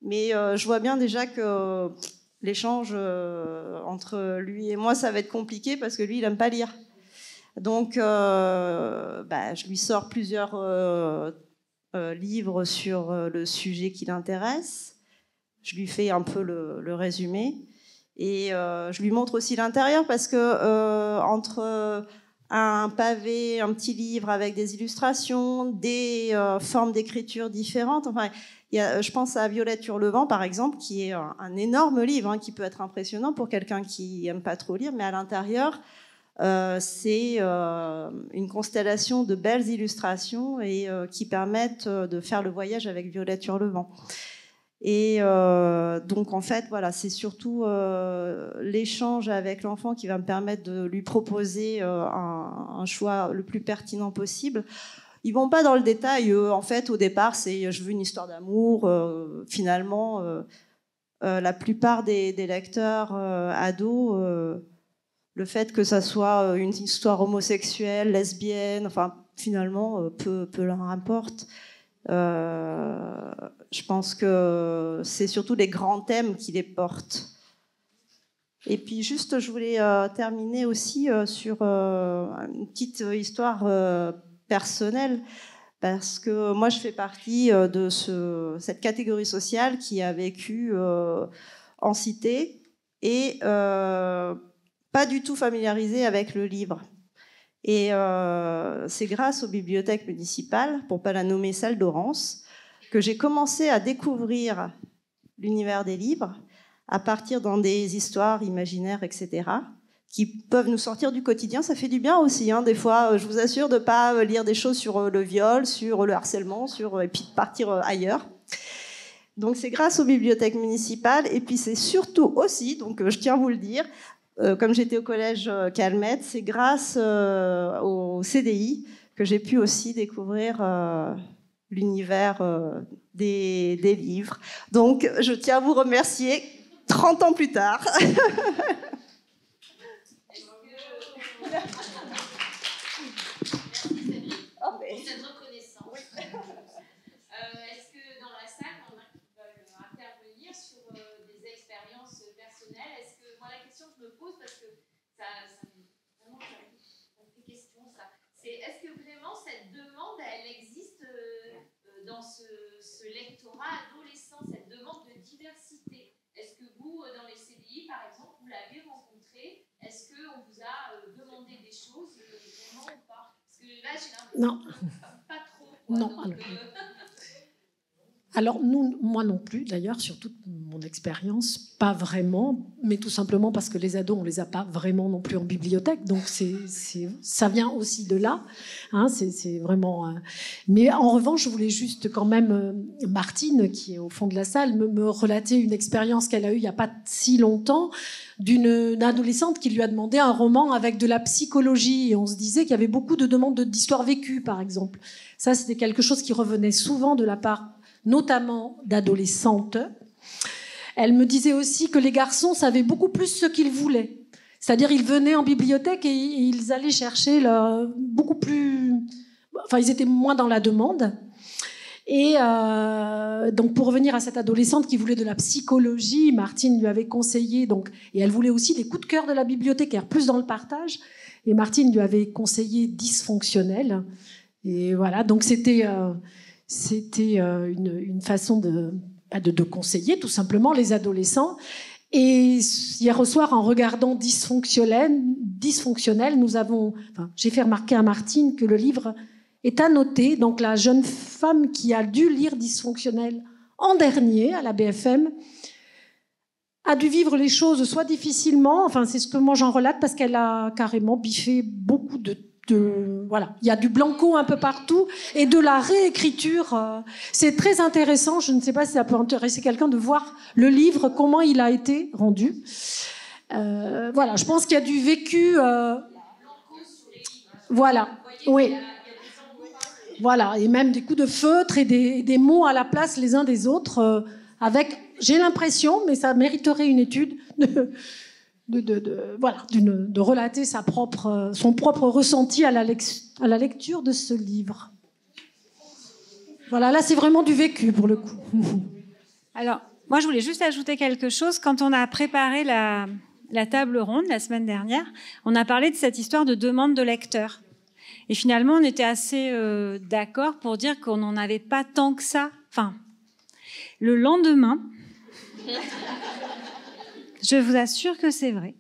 mais je vois bien déjà que l'échange entre lui et moi, ça va être compliqué parce que lui, il n'aime pas lire. Donc, je lui sors plusieurs livres sur le sujet qui l'intéresse. Je lui fais un peu le résumé. Et je lui montre aussi l'intérieur parce que entre un pavé, un petit livre avec des illustrations, des formes d'écriture différentes. Enfin, je pense à Violette Hurlevent, par exemple, qui est un énorme livre, qui peut être impressionnant pour quelqu'un qui n'aime pas trop lire, mais à l'intérieur, c'est une constellation de belles illustrations et qui permettent de faire le voyage avec Violette Hurlevent. Et donc, en fait, voilà, c'est surtout l'échange avec l'enfant qui va me permettre de lui proposer un choix le plus pertinent possible. Ils vont pas dans le détail. En fait, au départ, c'est je veux une histoire d'amour. Finalement, la plupart des lecteurs ados, le fait que ça soit une histoire homosexuelle, lesbienne, enfin, finalement, peu leur importe. Je pense que c'est surtout les grands thèmes qui les portent. Et puis juste, je voulais terminer aussi sur une petite histoire personnelle, parce que moi je fais partie de cette catégorie sociale qui a vécu en cité et pas du tout familiarisée avec le livre. Et c'est grâce aux bibliothèques municipales, pour ne pas la nommer salle d'Orance, que j'ai commencé à découvrir l'univers des livres à partir dans des histoires imaginaires, etc., qui peuvent nous sortir du quotidien. Ça fait du bien aussi, hein. Des fois, je vous assure de ne pas lire des choses sur le viol, sur le harcèlement, et puis de partir ailleurs. Donc c'est grâce aux bibliothèques municipales, et puis c'est surtout aussi, donc je tiens à vous le dire, comme j'étais au collège Calmette, c'est grâce au CDI que j'ai pu aussi découvrir l'univers des livres. Donc, je tiens à vous remercier 30 ans plus tard. Cette reconnaissance. Est-ce que dans la salle, on a qui veulent intervenir sur des expériences personnelles? Est-ce que moi la question que je me pose, parce que ça me fait question, ça, c'est est-ce que vraiment cette demande, elle existe dans ce lectorat adolescent, cette demande de diversité? Est-ce que vous, dans les CDI par exemple, vous l'avez rencontré? Est-ce qu'on vous a demandé des choses vraiment ou pas? Parce que là, j'ai l'impression pas trop. Non. Donc, Alors, moi non plus, d'ailleurs, sur toute mon expérience, pas vraiment, mais tout simplement parce que les ados, on les a pas vraiment non plus en bibliothèque, donc ça vient aussi de là, hein, c'est vraiment... Mais en revanche, je voulais juste quand même, Martine, qui est au fond de la salle, me relater une expérience qu'elle a eue il n'y a pas si longtemps, d'une adolescente qui lui a demandé un roman avec de la psychologie, et on se disait qu'il y avait beaucoup de demandes d'histoires vécues, par exemple. Ça, c'était quelque chose qui revenait souvent de la part notamment d'adolescentes. Elle me disait aussi que les garçons savaient beaucoup plus ce qu'ils voulaient. C'est-à-dire, ils venaient en bibliothèque et ils allaient chercher beaucoup plus... Enfin, ils étaient moins dans la demande. Et donc, pour revenir à cette adolescente qui voulait de la psychologie, Martine lui avait conseillé, donc, et elle voulait aussi des coups de cœur de la bibliothécaire, plus dans le partage. Et Martine lui avait conseillé Dysfonctionnel. Et voilà, donc c'était une façon de conseiller tout simplement les adolescents. Et hier soir, en regardant Dysfonctionnel, j'ai fait remarquer à Martine que le livre est annoté. Donc la jeune femme qui a dû lire Dysfonctionnel en dernier à la BFM a dû vivre les choses soit difficilement, enfin c'est ce que moi j'en relate, parce qu'elle a carrément biffé beaucoup de voilà, il y a du blanco un peu partout et de la réécriture. C'est très intéressant. Je ne sais pas si ça peut intéresser quelqu'un de voir le livre, comment il a été rendu. Voilà, je pense qu'il y a du vécu. Voilà, oui. Voilà, et même des coups de feutre et des mots à la place les uns des autres, avec, j'ai l'impression, mais ça mériterait une étude de relater son propre ressenti à la lecture de ce livre. Voilà, là c'est vraiment du vécu pour le coup. Alors, moi je voulais juste ajouter quelque chose. Quand on a préparé la table ronde la semaine dernière, on a parlé de cette histoire de demande de lecteurs. Et finalement, on était assez d'accord pour dire qu'on n'en avait pas tant que ça. Enfin, le lendemain... Je vous assure que c'est vrai.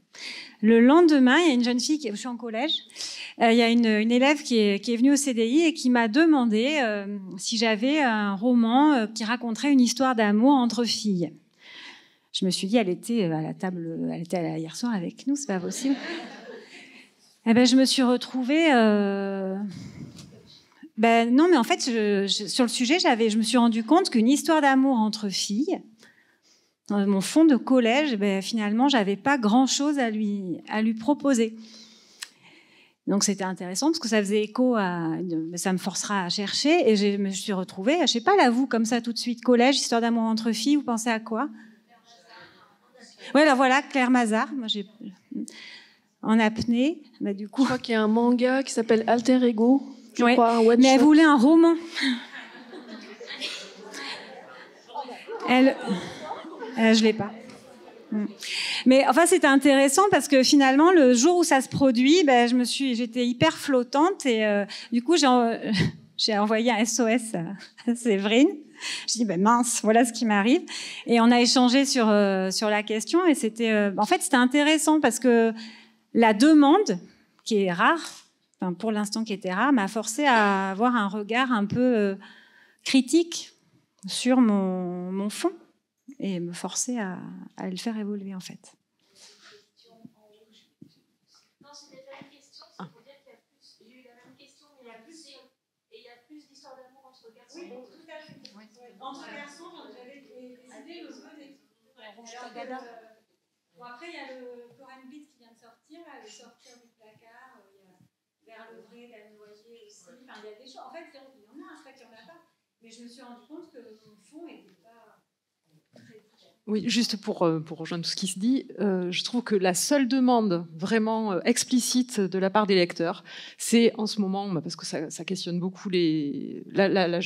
Le lendemain, il y a une jeune fille, je suis en collège, il y a une élève qui est venue au CDI et qui m'a demandé si j'avais un roman qui raconterait une histoire d'amour entre filles. Je me suis dit, elle était à la table, elle était là hier soir avec nous, c'est pas possible. Eh ben, je me suis retrouvée... non, mais en fait, sur le sujet, je me suis rendu compte qu'une histoire d'amour entre filles, dans mon fond de collège, finalement, j'avais pas grand-chose à lui proposer. Donc c'était intéressant parce que ça faisait écho ça me forcera à chercher et je me suis retrouvée, je sais pas là, vous, comme ça tout de suite, collège, histoire d'amour entre filles, vous pensez à quoi? Voilà, Claire Mazard, moi j'ai en apnée, du coup. Je crois qu'il y a un manga qui s'appelle Alter Ego, je crois, un mais elle voulait un roman. Je l'ai pas. Mais enfin, c'était intéressant parce que finalement, le jour où ça se produit, j'étais hyper flottante et du coup, j'ai envoyé un SOS à Séverine. Je dis mince, voilà ce qui m'arrive. Et on a échangé sur la question et c'était intéressant parce que la demande, qui est rare, pour l'instant qui était rare, m'a forcé à avoir un regard un peu critique sur mon fond et me forcer à le faire évoluer en fait. Non, c'était pas une question, c'est pour dire qu'il y a plus, j'ai eu la même question, mais il y a plus d'histoires d'amour entre garçons. Oui, tout à fait. Oui. Entre garçons, j'avais décidé le vœu des... Bon, après, il y a le Coran Beat qui vient de sortir, là, le sortir du placard, il y a Vers le vrai d'Anne Noyer aussi. Enfin, il y a des choses. En fait, il y en a, en fait, il n'y en a pas. Mais je me suis rendu compte que mon fond n'était pas très clair. Oui, juste pour rejoindre tout ce qui se dit, je trouve que la seule demande vraiment explicite de la part des lecteurs, c'est en ce moment, parce que ça questionne beaucoup la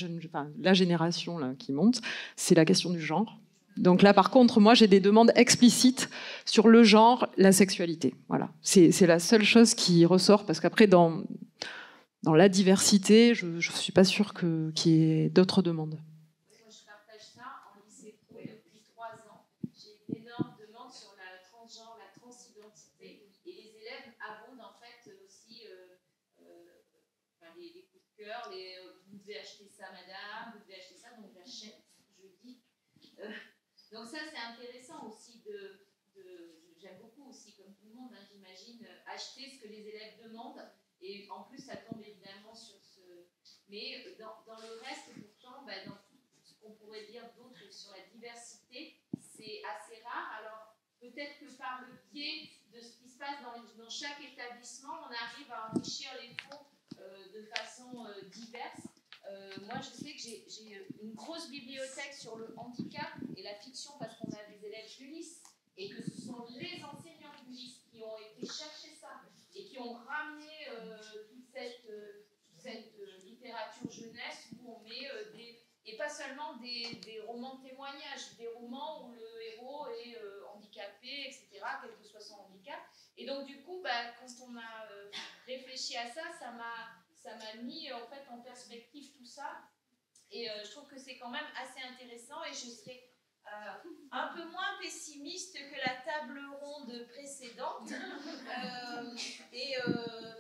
génération là, qui monte, c'est la question du genre. Donc là, par contre, moi, j'ai des demandes explicites sur le genre, la sexualité. Voilà, c'est la seule chose qui ressort, parce qu'après, dans la diversité, je ne suis pas sûre qu'il y ait d'autres demandes. Moi, je partage ça. En lycée pro, depuis 3 ans, j'ai d'énormes demandes sur la transgenre, la transidentité. Et les élèves abondent en fait aussi les coups de cœur, vous devez acheter ça, madame, vous devez acheter ça, donc j'achète, je dis. Donc ça, c'est intéressant aussi j'aime beaucoup aussi, comme tout le monde, hein, j'imagine, acheter ce que les élèves demandent. Et en plus, ça tombe évidemment sur ce... Mais dans le reste, pourtant, dans ce qu'on pourrait dire d'autre sur la diversité, c'est assez rare. Alors, peut-être que par le biais de ce qui se passe dans chaque établissement, on arrive à enrichir les fonds de façon diverse. Moi, je sais que j'ai une grosse bibliothèque sur le handicap et la fiction parce qu'on a des élèves d'Ulysse et que ce sont les enseignants d'Ulysse qui ont été chercher ça et qui ont ramené toute cette littérature jeunesse où on met et pas seulement des romans de témoignages, des romans où le héros est handicapé, etc., quel que soit son handicap. Et donc, du coup, quand on a réfléchi à ça, ça m'a mis en fait en perspective tout ça. Et je trouve que c'est quand même assez intéressant et je serais un peu moins pessimiste que la table ronde précédente.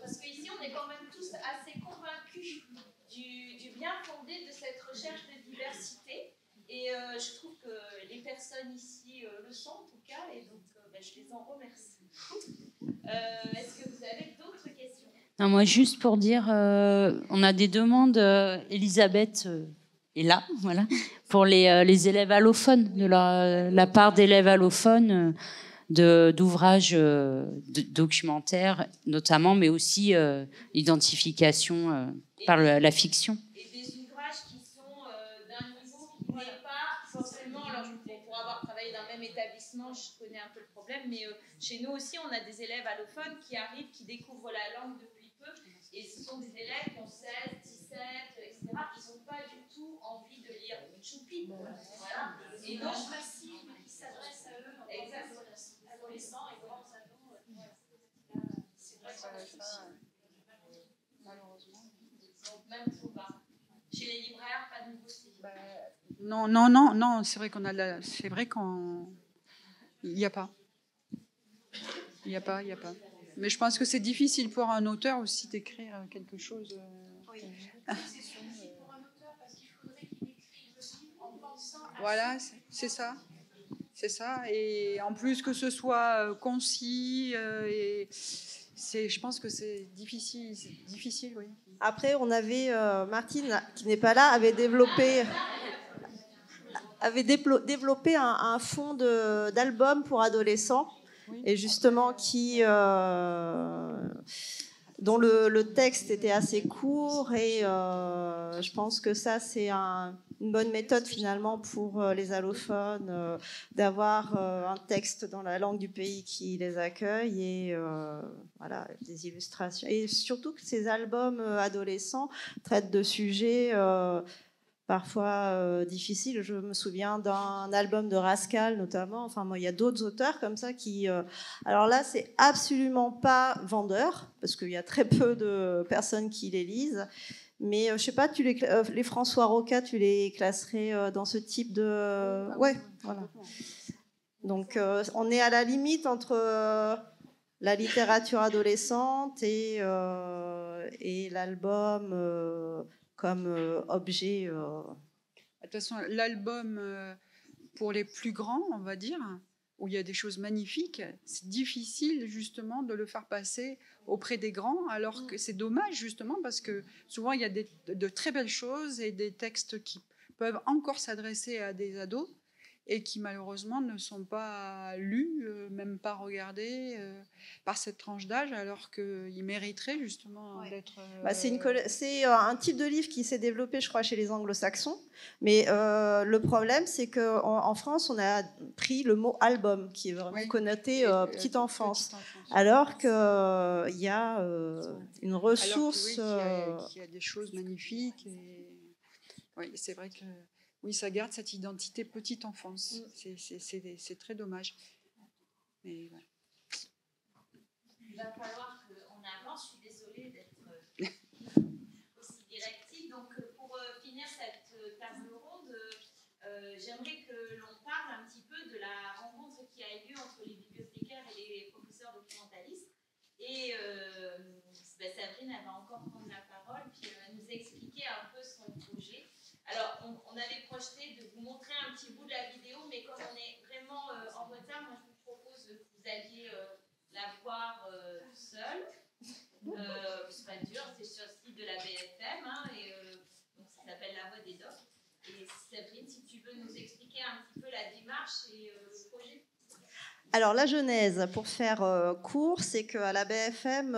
Parce qu'ici, on est quand même tous assez convaincus du bien fondé de cette recherche de diversité. Et je trouve que les personnes ici le sont en tout cas, et donc je les en remercie. Est-ce que vous avez d'autres questions? Non, moi, juste pour dire, on a des demandes, Elisabeth est là, voilà, pour les élèves allophones, de la part d'élèves allophones, d'ouvrages documentaires notamment, mais aussi identification par la fiction. Et des ouvrages qui sont d'un niveau qui n'est pas forcément... Alors, pour avoir travaillé dans le même établissement, je connais un peu le problème, mais chez nous aussi, on a des élèves allophones qui arrivent, qui découvrent la langue depuis peu, et ce sont des élèves qui ont 16, 17, etc. Ils n'ont pas du tout envie de lire Choupi. Voilà. Et donc, qui s'adresse à eux, exactement, adolescents et grands ados. C'est vrai que ça, malheureusement. Donc, même toujours pas. Chez les libraires, pas de nouveauté. Non, c'est vrai c'est vrai il n'y a pas. Il n'y a pas. Mais je pense que c'est difficile pour un auteur aussi d'écrire quelque chose. Oui. C'est difficile pour un auteur parce qu'il faudrait qu'il écrive le livre en pensant à... Voilà, c'est ça. C'est ça. Et en plus que ce soit concis, je pense que c'est difficile, oui. Après, on avait Martine, qui n'est pas là, avait développé... avait développé un fonds d'albums pour adolescents, et justement dont le texte était assez court, et je pense que ça c'est une bonne méthode finalement pour les allophones, d'avoir un texte dans la langue du pays qui les accueille, et voilà, des illustrations, et surtout que ces albums adolescents traitent de sujets parfois difficiles. Je me souviens d'un album de Rascal notamment. Enfin, moi, il y a d'autres auteurs comme ça qui... Alors là, c'est absolument pas vendeur, parce qu'il y a très peu de personnes qui les lisent. Mais je sais pas, les François Roca, tu les classerais dans ce type de... Ouais, voilà. Donc, on est à la limite entre la littérature adolescente et l'album... comme objet. De toute façon, l'album pour les plus grands, on va dire, où il y a des choses magnifiques, c'est difficile justement de le faire passer auprès des grands, alors que c'est dommage justement parce que souvent il y a de très belles choses et des textes qui peuvent encore s'adresser à des ados et qui malheureusement ne sont pas lus, même pas regardés par cette tranche d'âge, alors qu'ils mériteraient justement d'être... C'est un type de livre qui s'est développé, je crois, chez les anglo-saxons, mais le problème, c'est qu'en France, on a pris le mot album, qui est vraiment connoté petite enfance, alors qu'il y a une ressource... qu'il y a des choses magnifiques, et... Oui, c'est vrai que... Oui, ça garde cette identité petite enfance. C'est très dommage. Mais, ouais. Il va falloir qu'on avance. Je suis désolée d'être aussi directive. Donc, pour finir cette table ronde, j'aimerais que l'on parle un petit peu de la rencontre qui a eu lieu entre les bibliothécaires et les professeurs documentalistes. Et Séverine, elle va encore prendre la parole, puis nous expliquer un peu son projet. Alors, on avait projeté de vous montrer un petit bout de la vidéo, mais comme on est vraiment en retard, moi je vous propose que vous alliez la voir seule. C'est pas dur, c'est sur le site de la BFM, hein, et donc ça s'appelle La Voix des Docs. Et Séverine, si tu veux nous expliquer un petit peu la démarche et le projet. Alors la genèse, pour faire court, c'est qu'à la BFM,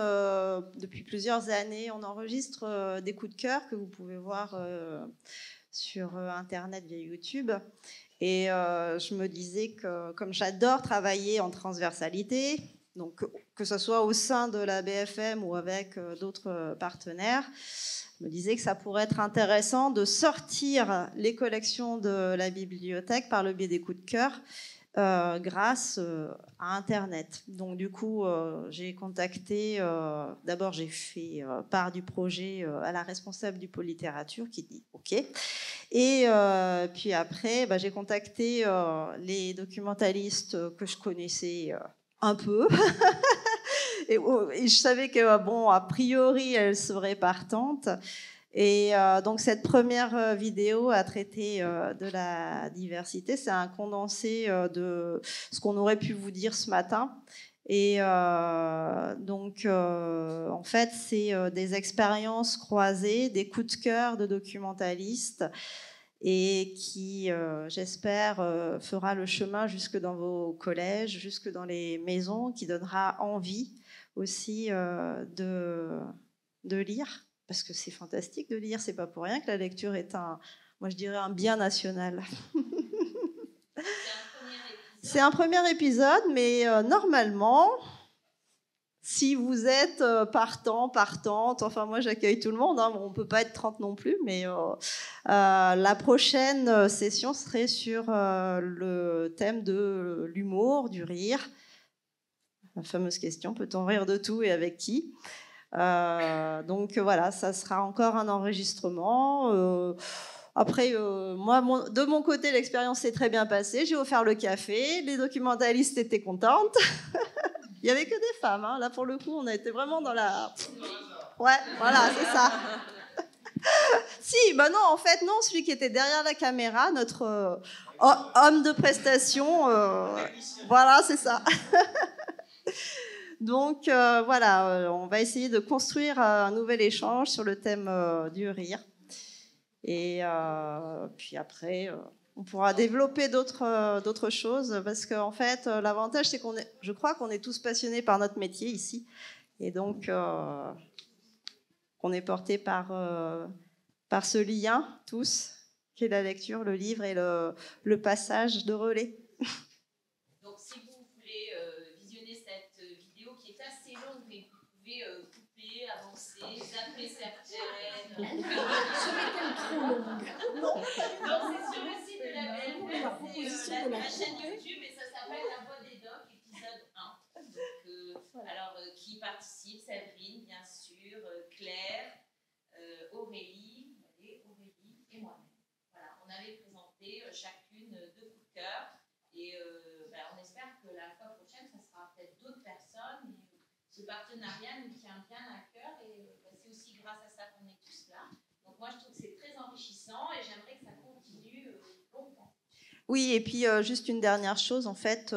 depuis plusieurs années, on enregistre des coups de cœur que vous pouvez voir sur Internet via YouTube. Et je me disais que comme j'adore travailler en transversalité, donc que ce soit au sein de la BFM ou avec d'autres partenaires, je me disais que ça pourrait être intéressant de sortir les collections de la bibliothèque par le biais des coups de cœur, grâce à Internet. Donc du coup, j'ai contacté, d'abord j'ai fait part du projet à la responsable du pôle littérature qui dit OK. Et puis après, j'ai contacté les documentalistes que je connaissais un peu. et je savais que, bon, a priori, elles seraient partantes. Et donc cette première vidéo a traité de la diversité. C'est un condensé de ce qu'on aurait pu vous dire ce matin. Et donc en fait, c'est des expériences croisées, des coups de cœur de documentalistes, et qui, j'espère, fera le chemin jusque dans vos collèges, jusque dans les maisons, qui donnera envie aussi de lire. Parce que c'est fantastique de lire, c'est pas pour rien que la lecture est moi je dirais un bien national. C'est un premier épisode, mais normalement, si vous êtes partante, enfin moi j'accueille tout le monde, hein, bon, on peut pas être 30 non plus, mais la prochaine session serait sur le thème de l'humour, du rire. La fameuse question, peut-on rire de tout et avec qui ? Donc voilà, ça sera encore un enregistrement. Après, moi, de mon côté, l'expérience s'est très bien passée. J'ai offert le café, les documentalistes étaient contentes. Il n'y avait que des femmes, hein. Là pour le coup, on a été vraiment dans la... Ouais, voilà, c'est ça. Si, non, en fait, non, celui qui était derrière la caméra, notre homme de prestation, voilà, c'est ça. Donc voilà, on va essayer de construire un nouvel échange sur le thème du rire. Et puis après, On pourra développer d'autres choses parce qu'en fait, l'avantage, c'est je crois qu'on est tous passionnés par notre métier ici. Et donc, on est portés par ce lien, tous, qui est la lecture, le livre et le passage de relais. Donc, si vous voulez visionner cette vidéo qui est assez longue, mais vous pouvez couper, avancer, zapper certaines. Serait-elle trop longue? Non. Non, c'est sur le site de la BFM, c'est la chaîne YouTube et ça s'appelle La Voix des Docs, épisode 1. Donc, alors, qui participe? Séverine, bien sûr, Claire, Aurélie et moi-même. Voilà, on avait présenté chacune 2 coups de cœur et on espère que la fois prochaine, ça sera peut-être d'autres personnes. Et ce partenariat nous tient bien à cœur et c'est aussi grâce à ça qu'on est tous là. Donc moi, je trouve que c'est très enrichissant et j'aimerais que ça continue longtemps. Oui, et puis juste une dernière chose, en fait,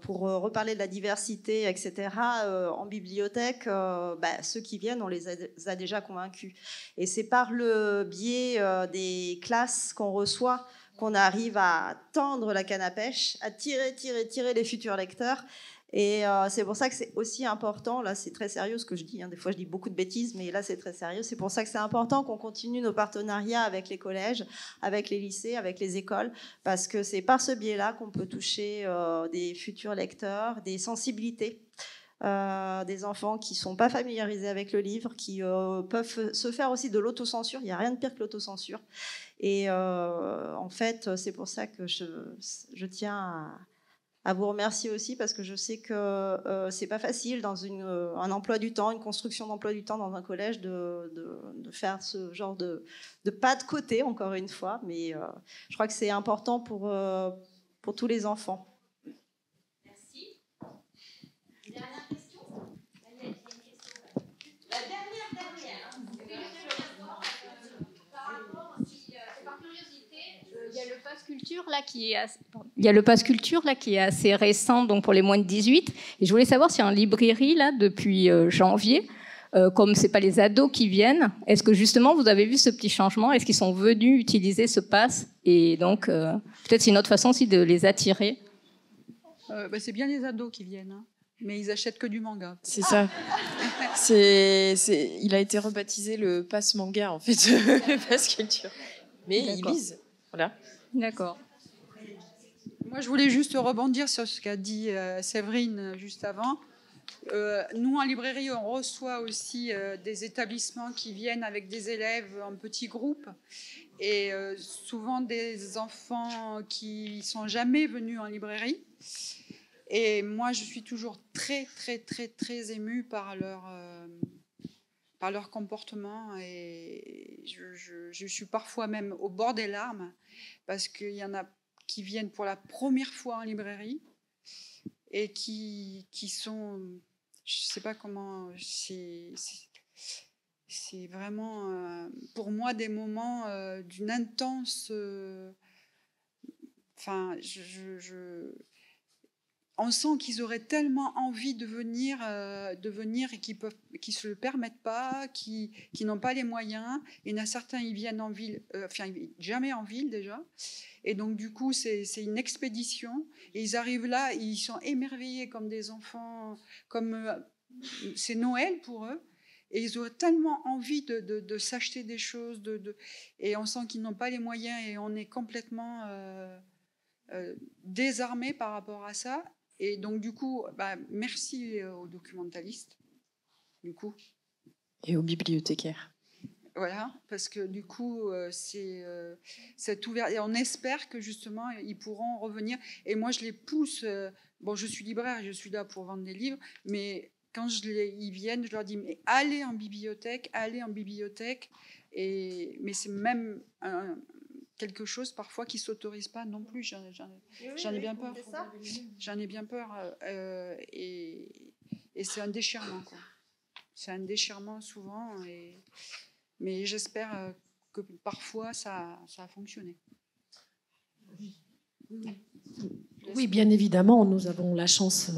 pour reparler de la diversité, etc., en bibliothèque, ceux qui viennent, on les a déjà convaincus. Et c'est par le biais des classes qu'on reçoit qu'on arrive à tendre la canne à pêche, à tirer les futurs lecteurs. Et c'est pour ça que c'est aussi important, là c'est très sérieux ce que je dis, des fois je dis beaucoup de bêtises, mais là c'est très sérieux, c'est pour ça que c'est important qu'on continue nos partenariats avec les collèges, avec les lycées, avec les écoles, parce que c'est par ce biais-là qu'on peut toucher des futurs lecteurs, des sensibilités, des enfants qui ne sont pas familiarisés avec le livre, qui peuvent se faire aussi de l'autocensure, il n'y a rien de pire que l'autocensure. Et en fait, c'est pour ça que je tiens à vous remercier aussi parce que je sais que c'est pas facile dans un emploi du temps, une construction d'emploi du temps dans un collège de faire ce genre de pas de côté, encore une fois, mais je crois que c'est important pour tous les enfants. Merci. Dernière question. La dernière. Par rapport, c'est par curiosité, il y a le pass culture là qui est il y a le pass culture là qui est assez récent, donc pour les moins de 18. Et je voulais savoir si en librairie là depuis janvier, comme c'est pas les ados qui viennent, est-ce que justement vous avez vu ce petit changement? Est-ce qu'ils sont venus utiliser ce pass? Et donc peut-être c'est une autre façon aussi de les attirer. C'est bien les ados qui viennent, mais ils achètent que du manga. C'est ça. Il a été rebaptisé le pass manga en fait, le pass culture. Mais ils lisent. Voilà. D'accord. Moi, je voulais juste rebondir sur ce qu'a dit Séverine juste avant. Nous, en librairie, on reçoit aussi des établissements qui viennent avec des élèves en petits groupes et souvent des enfants qui ne sont jamais venus en librairie. Et moi, je suis toujours très, très, très, très émue par leur comportement et je suis parfois même au bord des larmes parce qu'il y en a qui viennent pour la première fois en librairie et qui sont, je ne sais pas comment, c'est vraiment pour moi des moments d'une intense, on sent qu'ils auraient tellement envie de venir et qui se le permettent pas, qui n'ont pas les moyens. Il y en a certains, ils viennent en ville, jamais en ville déjà. Et donc du coup, c'est une expédition. Et ils arrivent là, ils sont émerveillés comme des enfants, comme c'est Noël pour eux. Et ils ont tellement envie de s'acheter des choses, et on sent qu'ils n'ont pas les moyens et on est complètement désarmés par rapport à ça. Et donc, du coup, merci aux documentalistes, du coup. Et aux bibliothécaires. Voilà, parce que du coup, c'est ouvert. Et on espère que justement, ils pourront revenir. Et moi, je les pousse. Je suis libraire, je suis là pour vendre des livres, mais quand ils viennent, je leur dis, mais allez en bibliothèque. Mais c'est même quelque chose parfois qui ne s'autorise pas non plus. J'en ai bien peur. J'en ai bien peur. Et c'est un déchirement, quoi. C'est un déchirement souvent. Mais j'espère que parfois ça a fonctionné. Oui, bien évidemment, nous avons la chance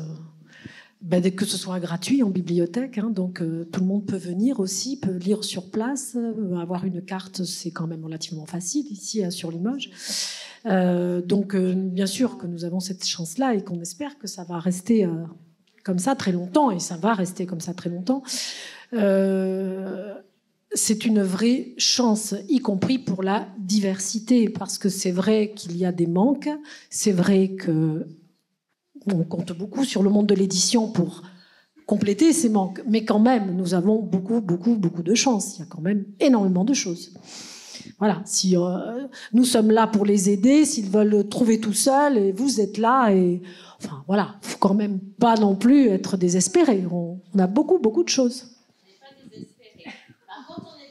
que ce soit gratuit en bibliothèque, hein, donc tout le monde peut venir aussi, peut lire sur place, avoir une carte, c'est quand même relativement facile ici sur Limoges. Donc bien sûr que nous avons cette chance-là et qu'on espère que ça va rester comme ça très longtemps, et ça va rester comme ça très longtemps. C'est une vraie chance, y compris pour la diversité, parce que c'est vrai qu'il y a des manques, c'est vrai que on compte beaucoup sur le monde de l'édition pour compléter ces manques, mais quand même, nous avons beaucoup de chance. Il y a quand même énormément de choses. Voilà, si nous sommes là pour les aider, s'ils veulent trouver tout seuls, et vous êtes là, et enfin voilà, faut quand même pas non plus être désespéré. On a beaucoup de choses. On n'est pas désespéré. Par contre, on est